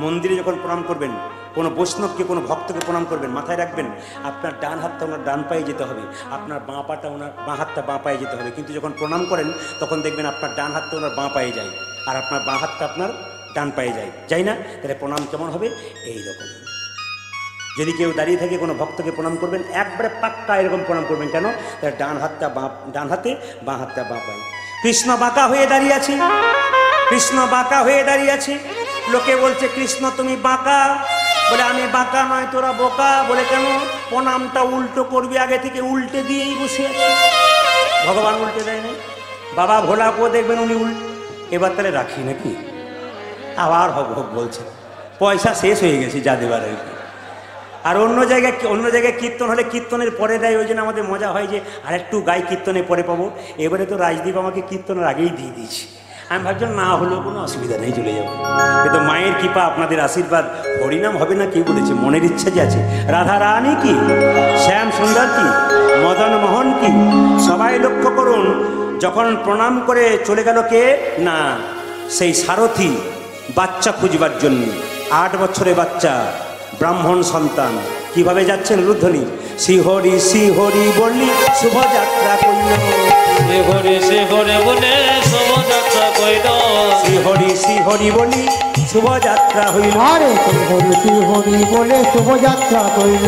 মন্দিরে যখন প্রণাম করবেন, কোনো বৈষ্ণবকে, কোনো ভক্তকে প্রণাম করবেন, মাথায় রাখবেন আপনার ডান হাতটা ওনার ডান পায়ে যেতে হবে, আপনার বাঁ পাটা ওনার বাঁ হাতটা বাঁ পায়ে যেতে হবে। কিন্তু যখন প্রণাম করেন তখন দেখবেন আপনার ডান হাতটা ওনার বাঁ পায়ে যায়, আর আপনার বাঁ হাতটা আপনার ডান পায়ে যায়, যাই না? তাহলে প্রণাম কেমন হবে? এইরকম। যদি কেউ দাঁড়িয়ে থাকে কোনো ভক্তকে প্রণাম করবেন, একবারে পাক্কা এরকম প্রণাম করবেন। কেন? তাহলে ডান হাতটা ডান হাতে, বাঁ হাতটা বাঁ পায়ে। কৃষ্ণ বাঁকা হয়ে দাঁড়িয়ে আছে, কৃষ্ণ বাঁকা হয়ে দাঁড়িয়ে আছে। লোকে বলছে, কৃষ্ণ তুমি বাঁকা। বলে, আমি বাঁকা নয়, তোরা বোকা। বলে, কেন? প্রণামটা উল্টো করবি, আগে থেকে উল্টে দিয়েই বসে আছে। ভগবান উল্টে দেয় নাই। বাবা ভোলাকেও দেখবেন উনি এবার তাহলে রাখি নাকি? আবার হক হক বলছে, পয়সা শেষ হয়ে গেছে যা দেবার। আর অন্য জায়গায় কীর্তন হলে কীর্তনের পরে দেয়, ওই জন্য আমাদের মজা হয় যে আর একটু গাই, কীর্তনে পরে পাবো। এবারে তো রাজদীপ আমাকে কীর্তনের আগেই দিয়ে দিয়েছে। আমি ভাবছিলাম না হলেও কোনো অসুবিধা নেই, চলে যাবো। কিন্তু মায়ের কৃপা, আপনাদের আশীর্বাদ। হরিনাম হবে না কে বলেছে? মনের ইচ্ছা যে আছে। রাধা রানী কি, শ্যাম সুন্দর কি, মদন মোহন কি, সবাই লক্ষ্য করুন। যখন প্রণাম করে চলে গেল কে? না, সেই সারথি বাচ্চা খুঁজবার জন্য। 8 বছরের বাচ্চা, ব্রাহ্মণ সন্তান। কিভাবে যাচ্ছেন? রুদ্ধনি শ্রীহরি শ্রীহরি বললি শুভযাত্রা কইল, শ্রীহরি শ্রীহরি বলে শুভযাত্রা কইল, শ্রীহরি শ্রীহরি বলি শুভযাত্রা হইল। আরে শ্রীহরি শ্রীহরি বলে শুভযাত্রা কইল।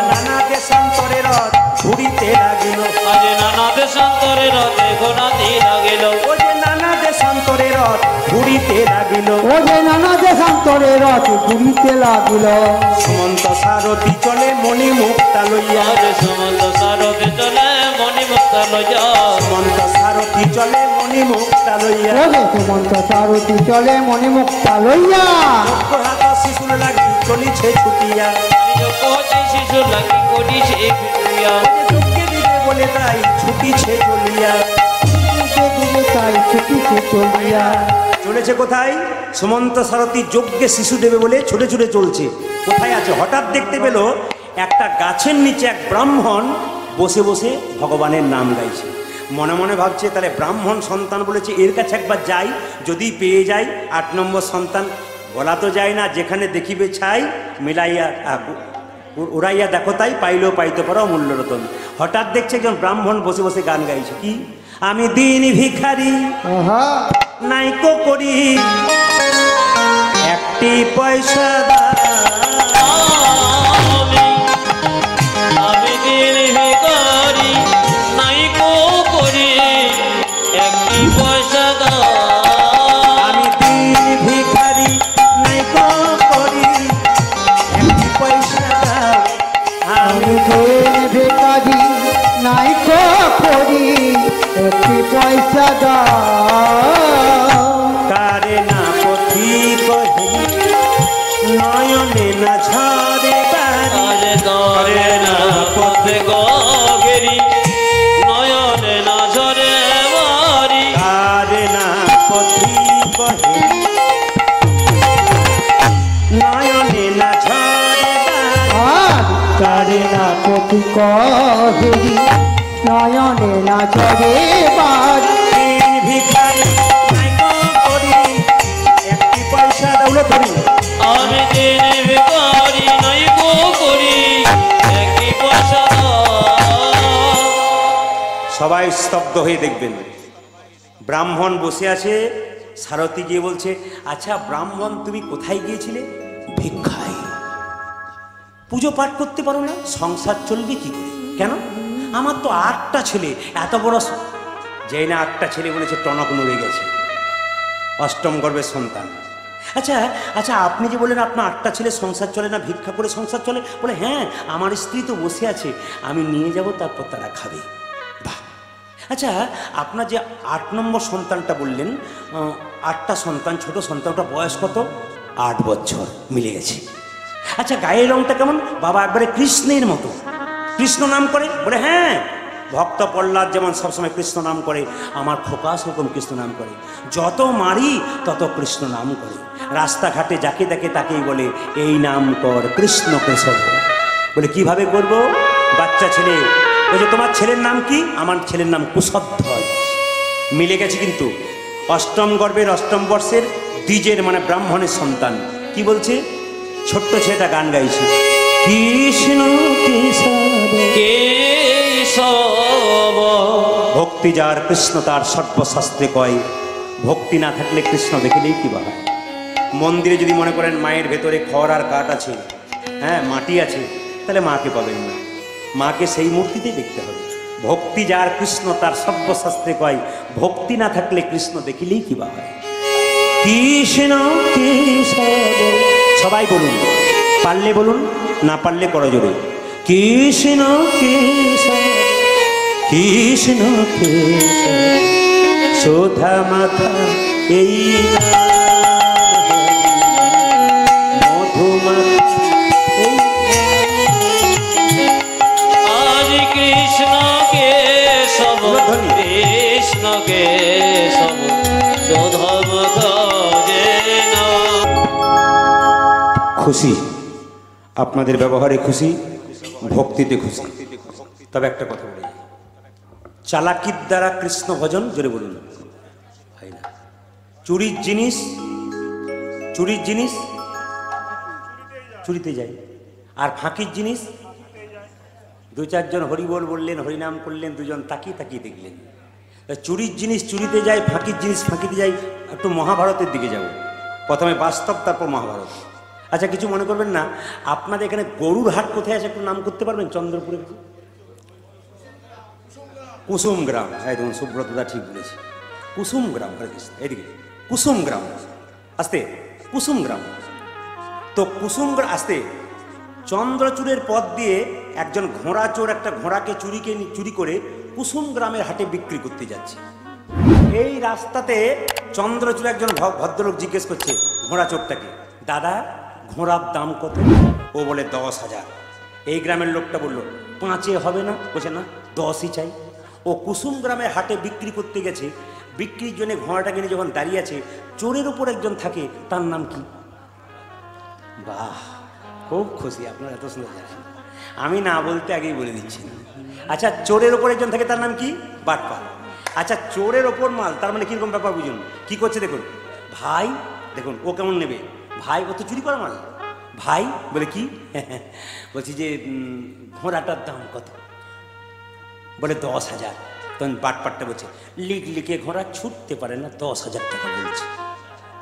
নানা দেশান্তর দেশান্তরে রথ ঘুরিতে লাগিল। আজ নানা দেশান্তরে রথে ঘোরাতে লাগিল। ও যে নানা দেশান্তরে রথ ঘুরিতে লাগিল। ও যে নানা দেশান্তরে রথ ঘুরিতে লাগিল। সুমন্ত সারথি চলে মণি মুক্তা লইয়া। আজ সমন্ত সারথে চলে মণি মুক্তা লইয়া। সুমন্ত সারথি চলে মণি মুক্তা লইয়া। ও যে সুমন্ত সারথি চলে মণি মুক্তা লইয়া। চক্ষু হাতা শিশুর লাগি চলিছে ছুটিয়া। আমি যজ্ঞ হতে শিশু লাগি করিছে ফিরিয়া। যজ্ঞে দিবে বলে তাই ছুটিছে চলিয়া। দিকে তাই ছুটিছে চলিয়া। চলেছে কোথায়? সুমন্ত সারথি যজ্ঞে শিশু দেবে বলে ছুটে ছুটে চলছে। কোথায় আছে? হঠাৎ দেখতে পেল একটা গাছের নিচে এক ব্রাহ্মণ বসে বসে ভগবানের নাম গাইছে। মনে মনে ভাবছে তাহলে ব্রাহ্মণ সন্তান বলেছে, এর কাছে একবার যাই, যদি পেয়ে যাই 8 নম্বর সন্তান। বলা তো যায় না, যেখানে দেখিবে ছাই মিলাইয়া উড়াইয়া দেখো তাই, পাইলেও পাইতে পারো অমূল্য রতন। হঠাৎ দেখছে একজন ব্রাহ্মণ বসে বসে গান গাইছে। কি? আমি দিন ভিখারি আহা নাইকো করি একটি পয়সা দাও। আমি দিন ভিখারি নাইকো করি একটি পয়সা দাও। আমি দিন ভিখারি নাইকো করি একটি পয়সা দাও। আমি দিন ভিখারি নাইকো করি একটি পয়সা দাও। কারে না পথি কহি নয়নে না ঝরে বাড়ি। আরে দরে না পথে গেরি নয়নে না ঝরে বাড়ি। কারে না পথি কহি নয়নে না ঝরে বাড়ি। আর কারে না পথি কহেরি নয়নে না ঝরে বাড়ি। দিন ভিখারি নাইকো করি একটি পয়সা দাও ধরি। আমি দিন ভিখারি নাইকো করি একটি পয়সা দাও। সবাই স্তব্ধ হয়ে দেখবেন। ব্রাহ্মণ বসে আছে, সারথি গিয়ে বলছে, আচ্ছা ব্রাহ্মণ তুমি কোথায় গিয়েছিলে? ভিক্ষায়। পুজো পাঠ করতে পারো না? সংসার চলবে কি করে? কেন? আমার তো 8টা ছেলে, এত বড় যেই না 8টা ছেলে বলেছে টনক নড়ে গেছে, 8ম গর্ভের সন্তান। আচ্ছা আচ্ছা, আপনি যে বলেন আপনার 8টা ছেলে, সংসার চলে না, ভিক্ষা করে সংসার চলে? বলে হ্যাঁ, আমার স্ত্রী তো বসে আছে, আমি নিয়ে যাব, তারপর তারা খাবে। বাহ। আচ্ছা, আপনার যে 8 নম্বর সন্তানটা বললেন, 8টা সন্তান, ছোট সন্তানটা বয়স কত? 8 বছর, মিলে গেছে। আচ্ছা, গায়ের রংটা কেমন? বাবা একবারে কৃষ্ণের মতো, কৃষ্ণ নাম করে? বলে হ্যাঁ, ভক্ত প্রহ্লাদ যেমন সবসময় কৃষ্ণ নাম করে, আমার খোকা সেরকম কৃষ্ণ নাম করে, যত মারি তত কৃষ্ণ নাম করে, রাস্তাঘাটে যাকে দেখে তাকেই বলে এই নাম কর কৃষ্ণ কেশব। বলে কিভাবে করব? বাচ্চা ছেলে বলছে তোমার ছেলের নাম কি? আমার ছেলের নাম কুশধ্বজ। মিলে গেছে কিন্তু। 8ম গর্ভের 8ম বর্ষের দ্বিজের মানে ব্রাহ্মণের সন্তান। কি বলছে? ছোট্ট ছেলেটা গান গাইছে, কৃষ্ণ কেশব কেশব। ভক্তি যার কৃষ্ণ তার সর্বশাস্ত্রে কয়, ভক্তি না থাকলে কৃষ্ণ দেখিলেই কি বাবা। মন্দিরে যদি মনে করেন মায়ের ভেতরে খড় আর কাঠ আছে, হ্যাঁ মাটি আছে, তাহলে মাকে পাবেন না, মাকে সেই মূর্তিতেই দেখতে হবে। ভক্তি যার কৃষ্ণ তার সর্বশাস্ত্রে কয়, ভক্তি না থাকলে কৃষ্ণ দেখিলেই কি বাবা। কৃষ্ণ কেশব। সবাই বলুন, পারলে বলুন, না পারলে করো জোরে, কৃষ্ণ কেশব কৃষ্ণ কেশব শোধা মাথা এই মধুমাখা এই। আজ কৃষ্ণ কেশব কৃষ্ণ কেশব শোধম খুশি, আপনাদের ব্যবহারে খুশি, ভক্তিতে খুশি। তবে একটা কথা বলি, চালাকির দ্বারা কৃষ্ণ ভজন জোরে বলুন হয় না। চুরির জিনিস চুরিতে যায়, আর ফাঁকির জিনিস 2-4 জন হরিবোল বললেন, হরিনাম করলেন, 2 জন তাকিয়ে তাকিয়ে দেখলেন। চুরির জিনিস চুরিতে যায়, ফাঁকির জিনিস ফাঁকিতে যায়। একটু মহাভারতের দিকে যাব, প্রথমে বাস্তব তারপর মহাভারত। আচ্ছা কিছু মনে করবেন না, আপনাদের এখানে গরুর হাট কোথায় আছে একটু নাম করতে পারবেন? চন্দ্রপুরে কুসুম গ্রাম, হ্যাঁ দেখুন সুব্রতদা ঠিক বলেছি, কুসুম গ্রাম। হরে কৃষ্ণ, এদিকে কুসুম গ্রাম, আস্তে কুসুম গ্রাম। তো কুসুম আস্তে চন্দ্রচূড়ের পথ দিয়ে একজন ঘোড়া চোর একটা ঘোড়াকে চুরি করে কুসুম গ্রামের হাটে বিক্রি করতে যাচ্ছে। এই রাস্তাতে চন্দ্রচূড় একজন ভদ্রলোক জিজ্ঞেস করছে ঘোড়া চোরটাকে, দাদা ঘোড়ার দাম কত? ও বলে 10,000। এই গ্রামের লোকটা বলল 5-এ হবে না? বলছে না, 10ই চাই। ও কুসুম গ্রামের হাটে বিক্রি করতে গেছে, বিক্রির জন্য ঘোড়াটাকে নিয়ে যখন দাঁড়িয়ে আছে, চোরের উপর একজন থাকে, তার নাম কি? বাহ, খুব খুশি, আপনারা এত সুন্দর জানেন, আমি না বলতে আগেই বলে দিচ্ছি। আচ্ছা, চোরের ওপর একজন থাকে, তার নাম কি? বাটপাল। আচ্ছা, চোরের ওপর মাল, তার মানে কিরকম ব্যাপার বুঝুন। কি করছে দেখুন, ভাই দেখুন ও কেমন নেবে, ভাই ও তো চুরি করা মাল। ভাই বলে কি? বলছি যে ঘোড়াটার দাম কত? বলে 10,000। তখন বাটপাটটা বলছে লিখে ঘোড়া ছুটতে পারে না, 10,000 টাকা বলছে।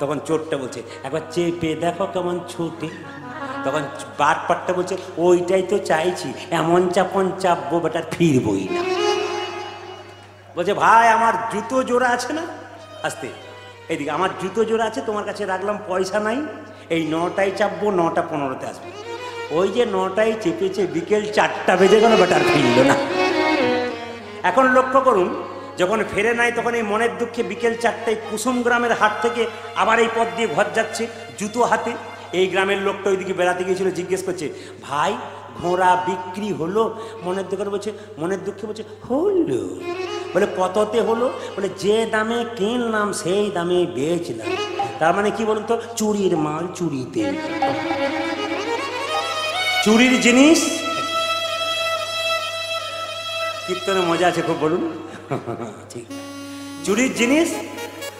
তখন চোরটা বলছে একবার চেপে দেখো কেমন ছুটে। তখন বাটপাটটা বলছে ওইটাই তো চাইছি, এমন চাপন চাপবো বেটার ফিরবই না। বলছে ভাই আমার জুতো জোড়া আছে না, আস্তে এইদিকে, আমার জুতো জোড়া আছে, তোমার কাছে রাখলাম, পয়সা নাই, এই 9টায় চাপবো, 9:15 আসবে। ওই যে 9টায় চেপেছে, বিকেল 4টা বেজে গেল, বেটার ফিরল না। এখন লক্ষ্য করুন, যখন ফেরে নাই তখন এই মনের দুঃখে বিকেল 4টায় কুসুম গ্রামের হাট থেকে আবার এই পথ দিয়ে ঘর যাচ্ছে জুতো হাতে। এই গ্রামের লোকটা ওইদিকে বেড়াতে গিয়েছিল, জিজ্ঞেস করছে ভাই ঘোড়া বিক্রি হলো? মনের দুঃখে বলছে হলো। বলে কততে হলো? বলে যে দামে কিনলাম সেই দামে বেচলাম। তার মানে কি বলুন তো, চুরির মাল চুরিতে। চুরির জিনিস কীর্তনে মজা আছে খুব, বলুন। ঠিক, চুরির জিনিস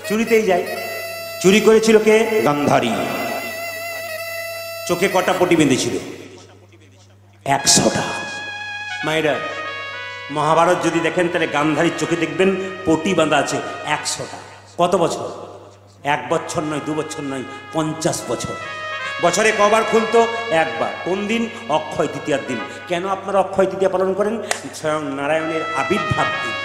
চুরিতেই যায়। চুরি করেছিল কে? গান্ধারী। চোখে কটা পটি বেঁধেছিল? 100টা। মায়েরা, মহাভারত যদি দেখেন তাহলে গান্ধারীর চোখে দেখবেন পটি বাঁধা আছে 100টা। কত বছর? 1 বছর নয়, 2 বছর নয়, 50 বছর। বছরে কবার খুলতো? একবার। কোন দিন? অক্ষয় তৃতীয়ার দিন। কেন আপনারা অক্ষয় তৃতীয়া পালন করেন? স্বয়ং নারায়ণের আবির্ভাব দিন।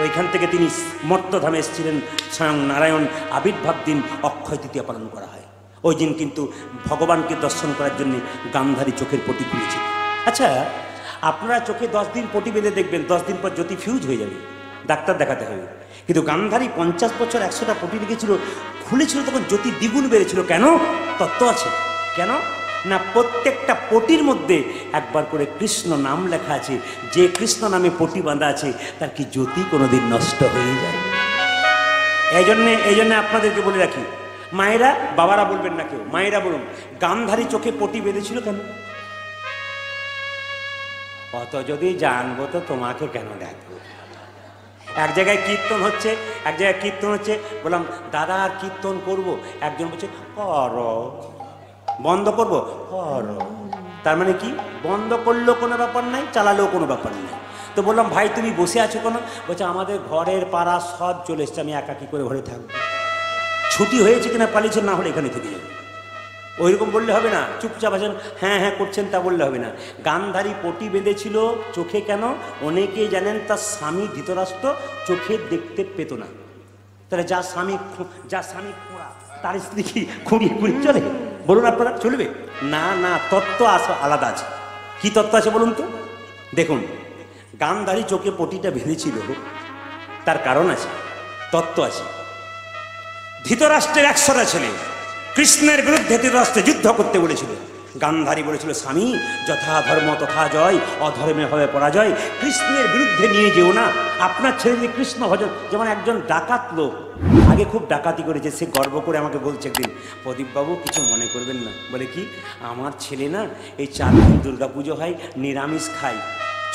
ওইখান থেকে তিনি মর্তধামে এসেছিলেন, স্বয়ং নারায়ণ আবির্ভাব দিন অক্ষয় তৃতীয়া পালন করা হয়। ওই দিন কিন্তু ভগবানকে দর্শন করার জন্য গান্ধারী চোখের পটি খুলেছিল। আচ্ছা, আপনারা চোখে 10 দিন পটি বেঁধে দেখবেন, 10 দিন পর জ্যোতি ফিউজ হয়ে যাবে, ডাক্তার দেখাতে হবে। কিন্তু গান্ধারী 50 বছর 100টা পটি রেখেছিল, খুলেছিল তখন জ্যোতি দ্বিগুণ বেড়েছিল। কেন? তত্ত্ব আছে। কেন না, প্রত্যেকটা পটির মধ্যে একবার করে কৃষ্ণ নাম লেখা আছে। যে কৃষ্ণ নামে পটি বাঁধা আছে তার কি জ্যোতি কোনোদিন নষ্ট হয়ে যায়? এই জন্যে আপনাদেরকে বলে রাখি, মায়েরা, বাবারা বলবেন না কেউ, মায়েরা বলুন, গান্ধারী চোখে পটি বেঁধেছিল কেন? অত যদি জানবো তো তোমাকে কেন ডাকবো? এক জায়গায় কীর্তন হচ্ছে, বললাম দাদা আর কীর্তন করবো, একজন বলছে করো। বন্ধ করবো? করো। তার মানে কি? বন্ধ করলেও কোনো ব্যাপার নাই, চালালেও কোনো ব্যাপার নাই। তো বললাম ভাই তুমি বসে আছো কেন? বলছে আমাদের ঘরের পাড়া সব চলে এসছে, আমি একা কি করে ঘরে থাকবো? ছুটি হয়েছে কিনা পালিয়েছে, না হলে এখানে থেকে যাবে। ওইরকম বললে হবে না, চুপচাপ আছেন, হ্যাঁ হ্যাঁ করছেন, তা বললে হবে না। গান্ধারী পটি বেঁধেছিল চোখে কেন? অনেকেই জানেন তার স্বামী ধৃতরাষ্ট্র চোখে দেখতে পেত না। তাহলে যার স্বামী খোঁড়া, তার স্ত্রী কি খুঁড়িয়ে চলে? বলুন আপনারা, চলবে না? না, তত্ত্ব আলাদা আছে। কি তত্ত্ব আছে বলুন তো? দেখুন, গান্ধারী চোখে পটিটা বেঁধেছিল, তার কারণ আছে, তত্ত্ব আছে। ধৃতরাষ্ট্রের 100টা ছেলে কৃষ্ণের বিরুদ্ধে ধৃতরাষ্ট্রে যুদ্ধ করতে বলেছিল। গান্ধারী বলেছিল স্বামী যথা ধর্ম তথা জয়, অধর্মে হবে পরাজয়, কৃষ্ণের বিরুদ্ধে নিয়ে যেও না। আপনার ছেলে যে কৃষ্ণ ভজন, যেমন একজন ডাকাত লোক আগে খুব ডাকাতি করেছে, সে গর্ব করে আমাকে বলছে একদিন, প্রদীপবাবু কিছু মনে করবেন না, বলে কি আমার ছেলে না এই 4 দিন দুর্গাপুজো হয়, নিরামিষ খাই,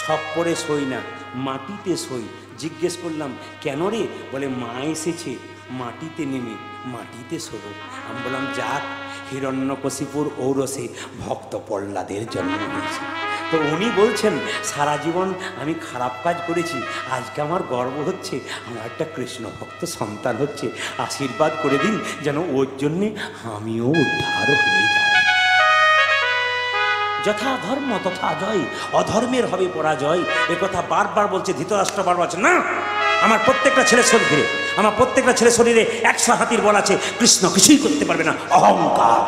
ছপ্পরে শোই না, মাটিতে শোই। জিজ্ঞেস করলাম কেন রে? বলে মা এসেছে, মাটিতে নেমে মাটিতে শোবো। আমি বললাম যাক, হিরণ্যকশিপুর ঔরসে ভক্ত প্রহ্লাদের জন্ম হয়েছে। তো উনি বলছেন সারা জীবন আমি খারাপ কাজ করেছি, আজকে আমার গর্ব হচ্ছে আমার একটা কৃষ্ণ ভক্ত সন্তান হচ্ছে, আশীর্বাদ করে দিন যেন ওর জন্যে আমিও উদ্ধার হয়ে যাই। যথা ধর্ম তথা জয়, অধর্মের হবে পরাজয়। এ কথা বারবার বলছে ধৃতরাষ্ট্র, বারবার বলছে না, আমার প্রত্যেকটা ছেলের শরীরে, আমার প্রত্যেকটা ছেলের শরীরে 100 হাতির বল আছে, কৃষ্ণ কিছুই করতে পারবে না, অহংকার।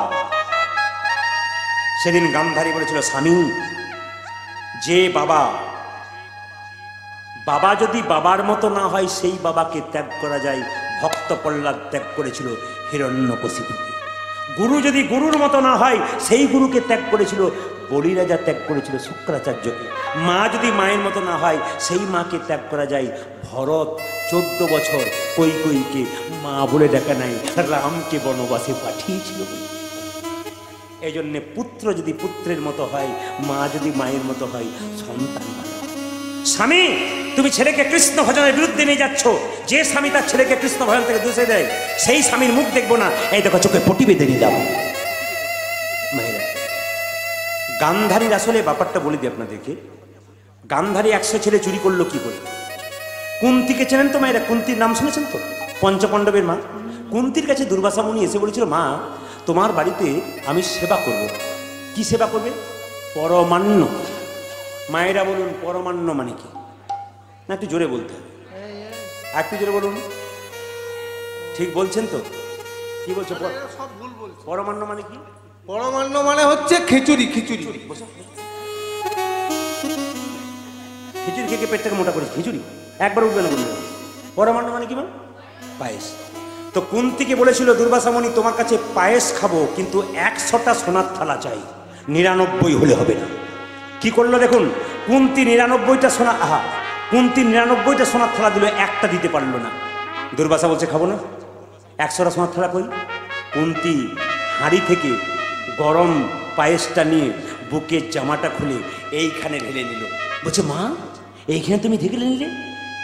সেদিন গান্ধারী বলেছিল, স্বামী, যে বাবা যদি বাবার মতো না হয় সেই বাবাকে ত্যাগ করা যায়। ভক্ত প্রহ্লাদ ত্যাগ করেছিল হিরণ্যকশিপুকে। গুরু যদি গুরুর মতো না হয় সেই গুরুকে ত্যাগ করেছিল বলি রাজা, ত্যাগ করেছিল শুক্রাচার্যকে। মা যদি মায়ের মতো না হয় সেই মাকে ত্যাগ করা যায়। ভরত 14 বছর কৈকেয়ীকে মা বলে ডাকা নাই, রামকে বনবাসে পাঠিয়েছিল। এই জন্যে পুত্র যদি পুত্রের মতো হয়, মা যদি মায়ের মতো হয়, সন্তান ভালো। স্বামী, তুমি ছেলেকে কৃষ্ণ ভজনের বিরুদ্ধে নিয়ে যাচ্ছ। যে স্বামী তার ছেলেকে কৃষ্ণ ভজন থেকে দূষে দেয়, সেই স্বামীর মুখ দেখবো না। এই দেখো, চোখে পটি বেঁধে নিয়ে যাবো। মায়েরা, গান্ধারীর আসলে ব্যাপারটা বলে দিই আপনাদেরকে। গান্ধারী 100 ছেলে চুরি করলো কি করে? কুন্তিকে চেনেন তো মায়েরা? কুন্তির নাম শুনেছেন তো? পঞ্চপাণ্ডবের মা। কুন্তির কাছে দুর্বাসা মুনি এসে বলেছিল, মা, তোমার বাড়িতে আমি সেবা করব। কি সেবা করবে? পরমান্ন। মায়েরা বলুন, পরমান্ন মানে কি? না, একটু জোরে বলতে হবে, একটু জোরে বলুন। ঠিক বলছেন তো? কি বলছে? পরমান্ন মানে কি? পরমান্ন মানে হচ্ছে খিচুড়ি। খিচুড়ি খিচুড়ি খেয়ে পেটটাকে মোটা করেছে। খিচুড়ি একবার উঠবে না, বলবে। পরমান্ন মানে কি? মানে পায়েস। তো কুন্তিকে বলেছিল দুর্বাসা মুনি, তোমার কাছে পায়েস খাবো, কিন্তু 100টা সোনার থালা চাই, 99 হলে হবে না। কি করলো দেখুন, কুন্তি 99টা সোনা, কুন্তি 99টা সোনার থালা দিল, একটা দিতে পারলো না। দুর্বাসা বলছে, খাবো না, 100টা সোনার থালা কই? কুন্তি হাঁড়ি থেকে গরম পায়েসটা নিয়ে বুকের জামাটা খুলে এইখানে ঢেলে নিল। বলছে, মা, এইখানে তুমি ঢেলে নিলে?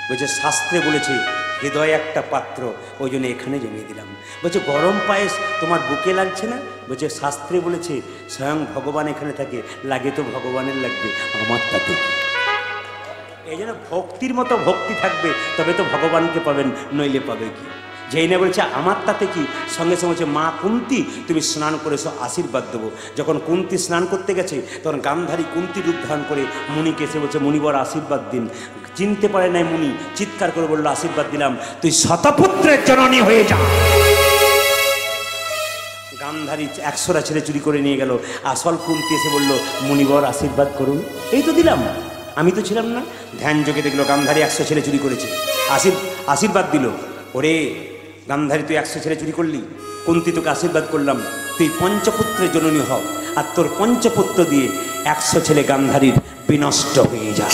বলছে, শাস্ত্রে বলেছে হৃদয় একটা পাত্র, ওই জন্য এখানে জমিয়ে দিলাম। বলছে, গরম পায়েস তোমার বুকে লাগছে না? বলছে, শাস্ত্রে বলেছে স্বয়ং ভগবান এখানে থাকে, লাগে তো ভগবানের লাগবে, আমার তাতে। এই জন্য ভক্তির মতো ভক্তি থাকবে, তবে তো ভগবানকে পাবেন, নইলে পাবে কি? যেই না বলছে আমার তাতে কি, সঙ্গে সঙ্গে বলছে, মা কুন্তি, তুমি স্নান করেছো, আশীর্বাদ দেবো। যখন কুন্তি স্নান করতে গেছে, তখন গান্ধারী কুন্তি রূপ ধারণ করে মুনিকে এসে বলছে, মুনিবর আশীর্বাদ দিন। চিনতে পারে নাই মুনি, চিৎকার করে বললো, আশীর্বাদ দিলাম, তুই শতপুত্রের জননী হয়ে যা। গান্ধারী 100টা ছেলে চুরি করে নিয়ে গেল। আসল কুন্তি এসে বলল, মুনিবর আশীর্বাদ করুন। এই তো দিলাম, আমি তো ছিলাম না। ধ্যান যোগে দেখলো গান্ধারী 100 ছেলে চুরি করেছে, আশীর্বাদ দিল। ওরে গান্ধারী, তুই 100 ছেলে চুরি করলি, কুন্তি তোকে আশীর্বাদ করলাম, তুই পঞ্চপুত্রের জননী হও, আর তোর পঞ্চপুত্র দিয়ে 100 ছেলে গান্ধারীর বিনষ্ট হয়ে যা।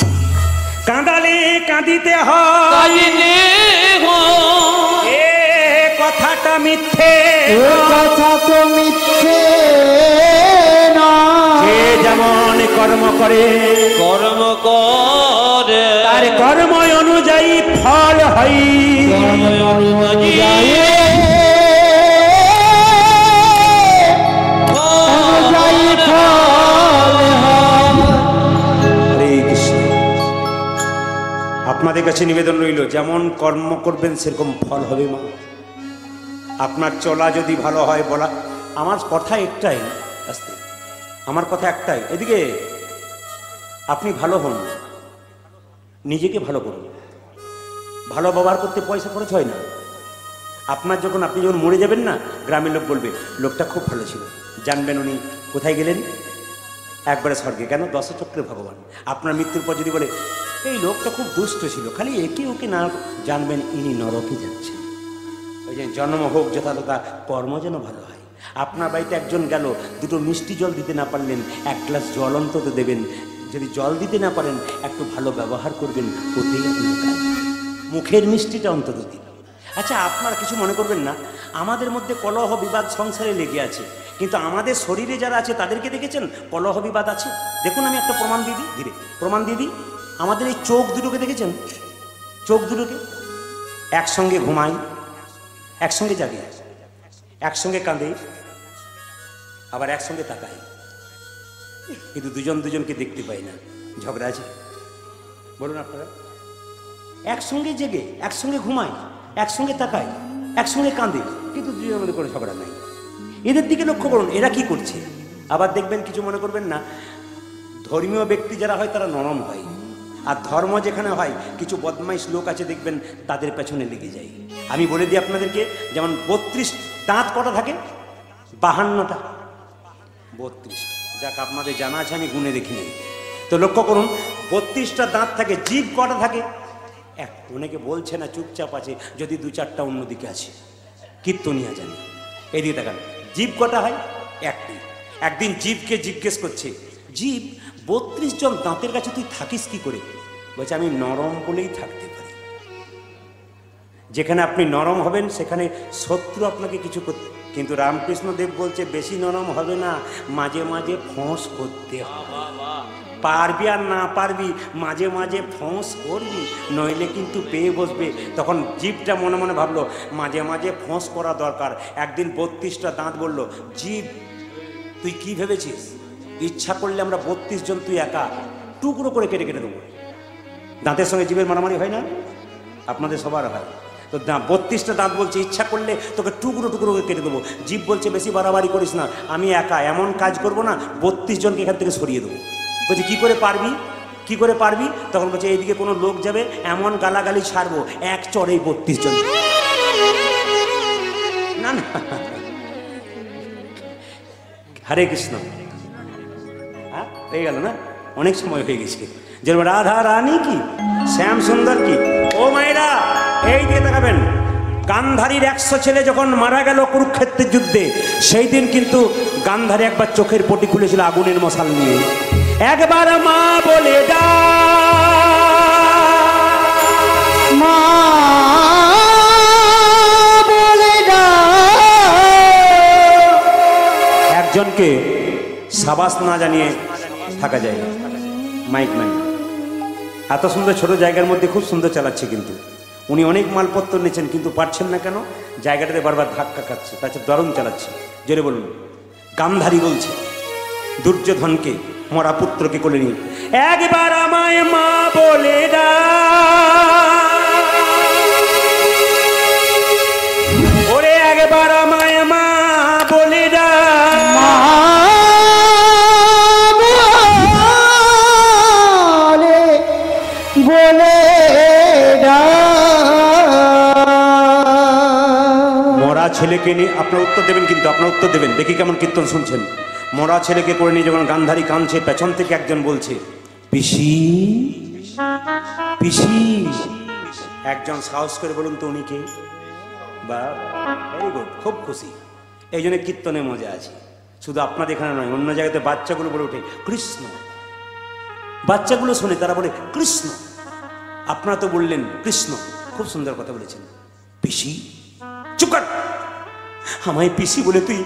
কাঁদালে কাঁদিতে হয়, এ কথাটা মিথ্যে, কথা তো মিথ্যে না। যে যেমন কর্ম করে তার কর্ম অনুযায়ী ফল হয়। আপনাদের কাছে নিবেদন রইল, যেমন কর্ম করবেন সেরকম ফল হবে মা। আপনার চলা যদি ভালো হয়, বলা, আমার কথা একটাই, আস্তে, আমার কথা একটাই, এদিকে আপনি ভালো হন, নিজেকে ভালো করুন। ভালো ব্যবহার করতে পয়সা খরচ হয় না। আপনি যখন মরে যাবেন না, গ্রামের লোক বলবে, লোকটা খুব ভালো ছিল, জানবেন উনি কোথায় গেলেন, একবারে স্বর্গে। কেন? 10 চক্রে ভগবান। আপনার মৃত্যুর পর যদি বলে, এই লোকটা খুব দুষ্ট ছিল, খালি একে ওকে না, জানবেন ইনি নরকে যাচ্ছেন। ওই যে জন্ম হোক যথাযথা, কর্ম যেন ভালো হয়। আপনার বাড়িতে একজন গেল, দুটো মিষ্টি জল দিতে না পারলেন, 1 গ্লাস জল অন্তত দেবেন। যদি জল দিতে না পারেন, একটু ভালো ব্যবহার করবেন, ওতেই আপনার কাজ। মুখের মিষ্টিটা অন্তত দিন। আচ্ছা, আপনারা কিছু মনে করবেন না, আমাদের মধ্যে কলহ বিবাদ সংসারে লেগে আছে, কিন্তু আমাদের শরীরে যারা আছে তাদেরকে দেখেছেন কলহ বিবাদ আছে? দেখুন, আমি একটা প্রমাণ দিয়ে দিই, ধীরে প্রমাণ দিয়ে দিই। আমাদের এই চোখ দুটোকে দেখেছেন? চোখ দুটোকে একসঙ্গে ঘুমাই, একসঙ্গে জাগে, একসঙ্গে কাঁদে, আবার একসঙ্গে তাকাই, কিন্তু দুজন দুজনকে দেখতে পাই না। ঝগড়া আছে? বলুন আপনারা। একসঙ্গে জেগে, একসঙ্গে ঘুমায়, একসঙ্গে তাকায়, একসঙ্গে কাঁদে, কিন্তু দুজনের মধ্যে কোনো ঝগড়া নাই। এদের দিকে লক্ষ্য করুন, এরা কি করছে। আবার দেখবেন, কিছু মনে করবেন না, ধর্মীয় ব্যক্তি যারা হয় তারা নরম হয়, আর ধর্ম যেখানে হয় কিছু বদমাইশ লোক আছে দেখবেন তাদের পেছনে লেগে যায়। আমি বলে দিই আপনাদেরকে, যেমন 32 দাঁত কটা থাকে? 52টা। 32, যাক আপনাদের জানা আছে, আমি গুনে দেখিনি। তো লক্ষ্য করুন, 32টা দাঁত থাকে। জিভ কটা থাকে? এক। অনেকে বলছে না, চুপচাপ আছে, যদি 2-4টা অন্যদিকে আছে, কীর্তনিয়া জানে। এদিকে দেখান, জিভ কটা হয়? একটি। একদিন জীবকে জিজ্ঞেস করছে, জীব 32 জন দাঁতের কাছে তুই থাকিস কি করে? বলছে, আমি নরম বলেই থাকতে পারি। যেখানে আপনি নরম হবেন সেখানে শত্রু আপনাকে কিছু করতে, কিন্তু রামকৃষ্ণ দেব বলছে বেশি নরম হবে না, মাঝে মাঝে ফোঁস করতে হবে। পারবি আর না পারবি, মাঝে মাঝে ফোঁস করবি, নইলে কিন্তু পেয়ে বসবে। তখন জীবটা মনে মনে ভাবলো মাঝে মাঝে ফোঁস করা দরকার। একদিন 32টা দাঁত বলল, জীব তুই কি ভেবেছিস? ইচ্ছা করলে আমরা 32 জন তুই একা টুকরো করে কেটে কেটে দেবো। দাঁতের সঙ্গে জীবের মারামারি হয় না? আপনাদের সবার হয়। তো 32টা দাঁত বলছে ইচ্ছা করলে তোকে টুকরো টুকরো করে কেটে দেবো। জীব বলছে বেশি বাড়াবাড়ি করিস না, আমি একা এমন কাজ করব না, 32 জনকে এখান থেকে সরিয়ে দেবো। বলছে কি করে পারবি, কি করে পারবি? তখন বলছে এইদিকে কোনো লোক যাবে, এমন গালাগালি ছাড়বো এক চড়েই 32 জন। না না, হরে কৃষ্ণ। হ্যাঁ, হয়ে গেল না? অনেক সময় হয়ে গেছে। যেরকম রাধা রানী কি, শ্যাম সুন্দর কি। ও মায়েরা, এই দিয়ে দেখাবেন, গান্ধারীর 100 ছেলে যখন মারা গেল কুরুক্ষেত্রের যুদ্ধে, সেই দিন কিন্তু গান্ধারী একবার চোখের পটি খুলেছিল আগুনের মশাল নিয়ে। একবার মা বলে দা, মা বলে দা। একজনকে সাবাস না জানিয়ে থাকা যায় না। মাইক নাই, এত সুন্দর ছোট জায়গার মধ্যে খুব সুন্দর চালাচ্ছে, কিন্তু উনি অনেক মালপত্র নিয়েছেন কিন্তু পারছেন না কেন? জায়গাটাতে বারবার ধাক্কা খাচ্ছে। তাছাড়া দারুণ চালাচ্ছে। জোরে বলুন। গান্ধারী বলছে দুর্যোধনকে, মরা পুত্রকে কোলে নিয়ে, একবার আমায় মা বলে দা, ওরে একবার আমায় মা বলে দা, বলে দা। মরা ছেলেকে নিয়ে আপনার উত্তর দেবেন, কিন্তু আপনার উত্তর দেবেন, দেখি কেমন কীর্তন শুনছেন। মরা ছেলেকে করে নিয়ে যখন গান্ধারী কাঁদছে, পেছন থেকে একজন বলছে পিসি পিসি। একজন সাহস করে বলুন তো উনি কে? বা ভেরি গুড, খুব খুশি। এই জন্য কীর্তনে মজা আছে। শুধু আপনাদের এখানে নয়, অন্য জায়গাতে বাচ্চাগুলো বলে ওঠে কৃষ্ণ। বাচ্চাগুলো শুনে তারা বলে কৃষ্ণ। আপনারা তো বললেন কৃষ্ণ, খুব সুন্দর কথা বলেছেন। পিসি, চুপ কর। আমায় পিসি বলে তুই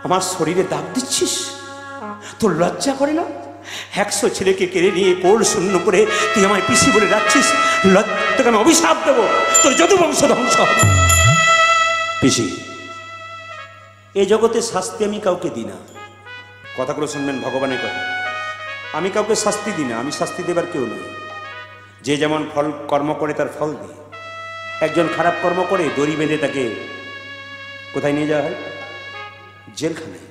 আমার শরীরে দাগ দিচ্ছিস? তোর লজ্জা করে না? 100 ছেলেকে কেড়ে নিয়ে কোল শূন্য করে তুই আমায় পিসি বলে ডাকছিস? তোকে আমি অভিশাপ দেবো, তোর যদু বংশ ধ্বংস হবে। পিসি, এই জগতে শাস্তি আমি কাউকে দিই না। কথাগুলো শুনবেন, ভগবানের কথা। আমি কাউকে শাস্তি দিই না, আমি শাস্তি দেবার কেউ নই। যে যেমন ফল কর্ম করে তার ফল দিই। একজন খারাপ কর্ম করে দড়ি বেঁধে তাকে কোথায় নিয়ে যাওয়া হয়? জেলখানায়।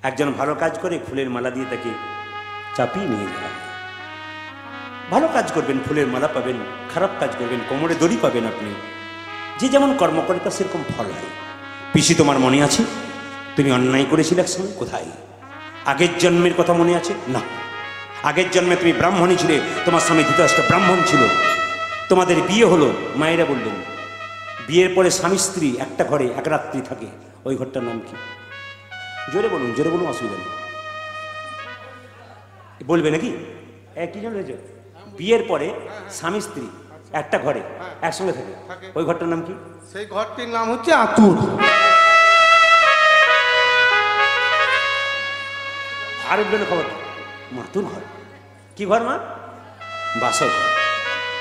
একজন ভালো কাজ করে ফুলের মালা দিয়ে তাকে চাপিয়ে নিয়ে যাওয়া হয়। ভালো কাজ করবেন, ফুলের মালা পাবেন। খারাপ কাজ করবেন, কোমরে দড়ি পাবেন। আপনি যে যেমন কর্ম করে তার সেরকম ফল হয়। পিসি, তোমার মনে আছে তুমি অন্যায় করেছিলে এক সময়? কোথায়? আগের জন্মের কথা মনে আছে? না। আগের জন্মে তুমি ব্রাহ্মণী ছিলে, তোমার স্বামী ধৃতরাষ্ট্র ব্রাহ্মণ ছিল। তোমাদের বিয়ে হলো, মায়েরা বললেন বিয়ের পরে স্বামী স্ত্রী একটা ঘরে এক রাত্রি থাকে, ওই ঘরটার নাম কি? জোরে বলুন, জোরে বলুন, অসুবিধা নেই। বলবে নাকি? কি জন হয়েছে? বিয়ের পরে স্বামী স্ত্রী একটা ঘরে একসঙ্গে থাকে, ওই ঘরটার নাম কি? সেই ঘরটির নাম হচ্ছে আতুর। আর একজনের খবর, মাতুর ঘর। কি ঘর মা? বাসর ঘর।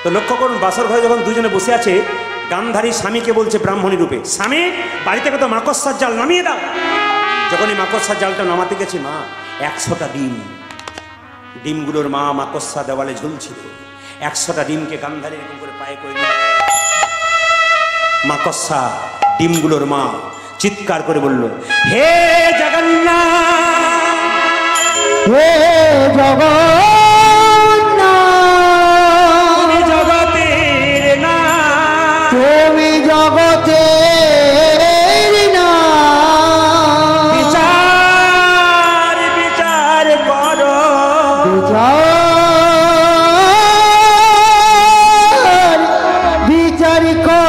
তো লক্ষ্য করুন, বাসর ঘরে যখন দুজনে বসে আছে, গান্ধারী স্বামীকে বলছে ব্রাহ্মণী রূপে, স্বামী বাড়ি থেকে তো মাকড়সার জাল নামিয়ে দাও। যখন এই মাকড়সার জালটা নামাতে গেছে, মা 100টা ডিম, ডিমগুলোর মা মাকড়সা দেওয়ালে ঝুলছিল। 100টা ডিমকে গান্ধারী এরকম করে পায়ে করে নিয়ে মাকড়সা ডিমগুলোর মা চিৎকার করে বলল, হে জগন্নাথ, হে জগন্নাথ তুমি জগতের না, তুমি জগতের না, বিচার বিচার করো, বিচার কর।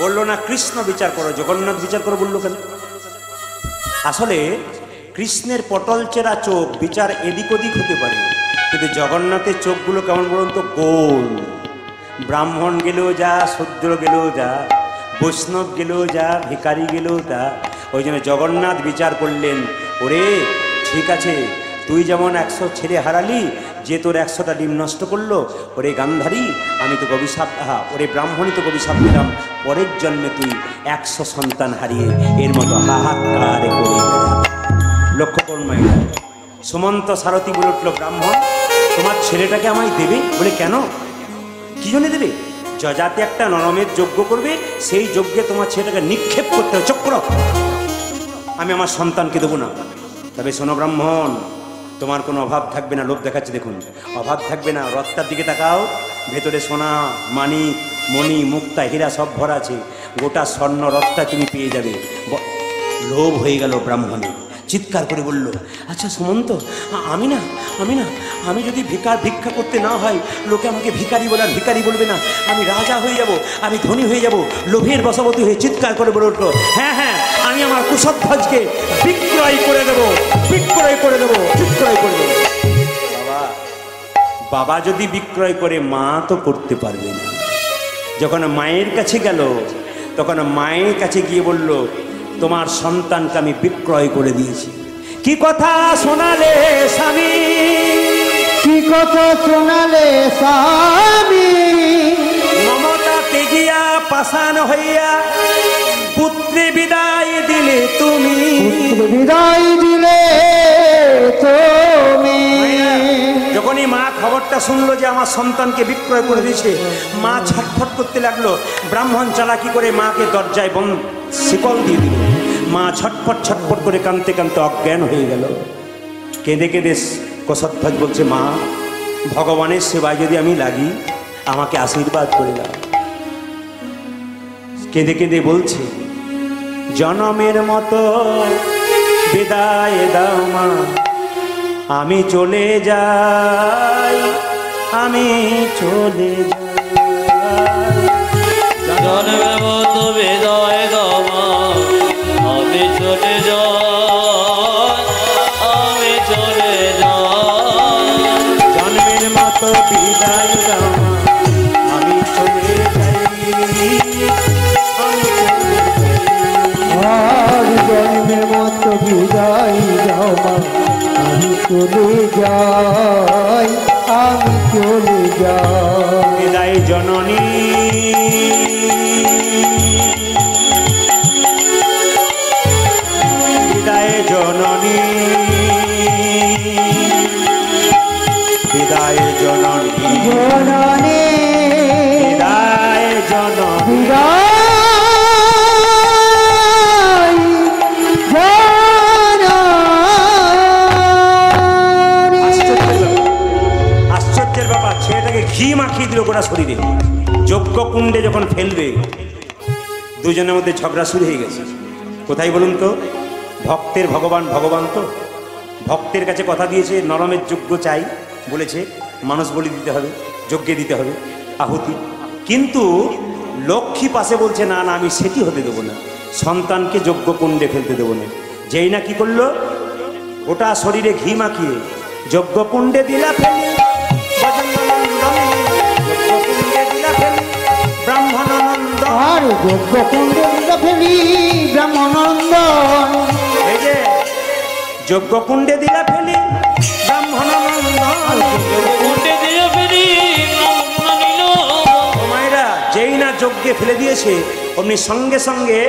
বললো না কৃষ্ণ বিচার করো, জগন্নাথ বিচার করো বললো কেন? আসলে কৃষ্ণের পটল চেরা চোখ বিচার এদিক ওদিক হতে পারে, কিন্তু জগন্নাথের চোখগুলো কেমন বলুন তো, গোল। ব্রাহ্মণ গেলেও যা, শূদ্র গেলেও যা, বৈষ্ণব গেলেও যা, ভিখারি গেলেও তা। ওই জন্য জগন্নাথ বিচার করলেন, ওরে ঠিক আছে, তুই যেমন 100 ছেলে হারালি, যে তোর 100টা ডিম নষ্ট করলো, ওরে গান্ধারী আমি তো অভিশাপ, ওরে ব্রাহ্মণী তো অভিশাপ দিলাম, পরের জন্মে তুই 100 সন্তান হারিয়ে এর মতো হাহাকার করে বেড়া। লক্ষ্য করুন মাইরা, সুমন্ত সারথী বলে উঠল, ব্রাহ্মণ তোমার ছেলেটাকে আমায় দেবে? বলে কেন, কি জন্য দেবে? যজাতি একটা নরমের যজ্ঞ করবে, সেই যজ্ঞে তোমার ছেলেটাকে নিক্ষেপ করতে হবে, চক্র। আমি আমার সন্তানকে দেবো না। তবে শোনো ব্রাহ্মণ, তোমার কোনো অভাব থাকবে না। লোভ দেখাচ্ছে দেখুন, অভাব থাকবে না। রথটার দিকে তাকাও, ভেতরে সোনা মানিক মণি মুক্তা হীরা সব ভরা আছে, গোটা স্বর্ণ রথটা তুমি পেয়ে যাবে। লোভ হয়ে গেল ব্রাহ্মণের, চিৎকার করে বলল, আচ্ছা সুমন্ত, আমি যদি ভিক্ষা করতে না হয়, লোকে আমাকে ভিখারি বলে, আর ভিখারি বলবে না, আমি রাজা হয়ে যাব, আমি ধনী হয়ে যাব। লোভের বশবর্তী হয়ে চিৎকার করে বলে উঠলো, হ্যাঁ হ্যাঁ, আমি আমার কুশধ্বজকে বিক্রয় করে দেবো, বিক্রয় করে দেবো, বিক্রয় করে দেবো। বাবা যদি বিক্রয় করে, মা তো করতে পারবে না। যখন মায়ের কাছে গেল, তখন মায়ের কাছে গিয়ে বলল, তোমার সন্তানকে আমি বিক্রয় করে দিয়েছি। কি কথা শোনালে স্বামী, কি কথা শোনালে স্বামী, মমতা তেগিয়া পাষাণ হইয়া পুত্রে বিদায় দিলে তুমি, পুত্র বিদায় দিলে তুমি। যখনই মা খবরটা শুনলো যে আমার সন্তানকে বিক্রয় করে দিয়েছে, মা ছটফট করতে লাগলো। ব্রাহ্মণ চালাকি করে মাকে দরজায় শিকল দিয়ে দিল। মা ছটফট ছটফট করে কাঁদতে কাঁদতে অজ্ঞান হয়ে গেল। কেঁদে কেঁদে কুশধ্বজ বলছে, মা ভগবানের সেবায় যদি আমি লাগি, আমাকে আশীর্বাদ করে দাও। কেঁদে কেঁদে বলছে, জনমের মতো বিদায় দাও মা, আমি চলে যাই, আমি চলে যাই। জন্মের মতো বিদায় দাও মা, আমি চলে যাই, আমি চলে যাই। জন্মের মতো বিদায় দাও মা, আমি চলে যাই, আমি চলে যাই। আর জন্মের মতো বিদায় দাও মা, আমি চলে যাই, আমি চলে যাই। বিদায় জননী, বিদায় জননী, বিদায় জননী, জননী বিদায় জননী। বিদায় জননী। আশ্চর্যের ব্যাপার, ছেলেটাকে ঘি মাখিয়ে দিল গোটা শরীরে। যজ্ঞ কুণ্ডে যখন ফেলবে, দুজনের মধ্যে ঝগড়া শুরু হয়ে গেছে। কোথায় বলুন তো, ভক্তের ভগবান, ভগবান তো ভক্তের কাছে কথা দিয়েছে, নরমের যজ্ঞ চাই বলেছে, মানুষ বলি দিতে হবে, যজ্ঞে দিতে হবে আহুতি। কিন্তু লক্ষ্মী পাশে বলছে, না না, আমি সেটি হতে দেবো না, সন্তানকে যজ্ঞ কুণ্ডে ফেলতে দেবো না। যেই না কি করলো, গোটা শরীরে ঘি মাখিয়ে যজ্ঞ কুণ্ডে দিলা ফেলি, ব্রাহ্মণানন্দ। আর যজ্ঞ কুণ্ডে দিলা ফেলি, ব্রাহ্মণানন্দন। এই যে যজ্ঞ কুণ্ডে দিলা ফেলি, ব্রাহ্মণানন্দন। কুণ্ডে দিয়ে ফেরি ব্রাহ্মণ নিল। মায়েরা যেই না যজ্ঞে ফেলে দিয়েছে, অমনি সঙ্গে সঙ্গে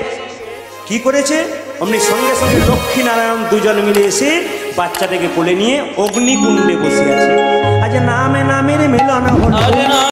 কি করেছে, অমনি সঙ্গে সঙ্গে লক্ষ্মী নারায়ণ দুজন মিলে এসে বাচ্চাটাকে কোলে নিয়ে অগ্নিকুণ্ডে বসে আছে। আজ নামে নামের মিলন হলো।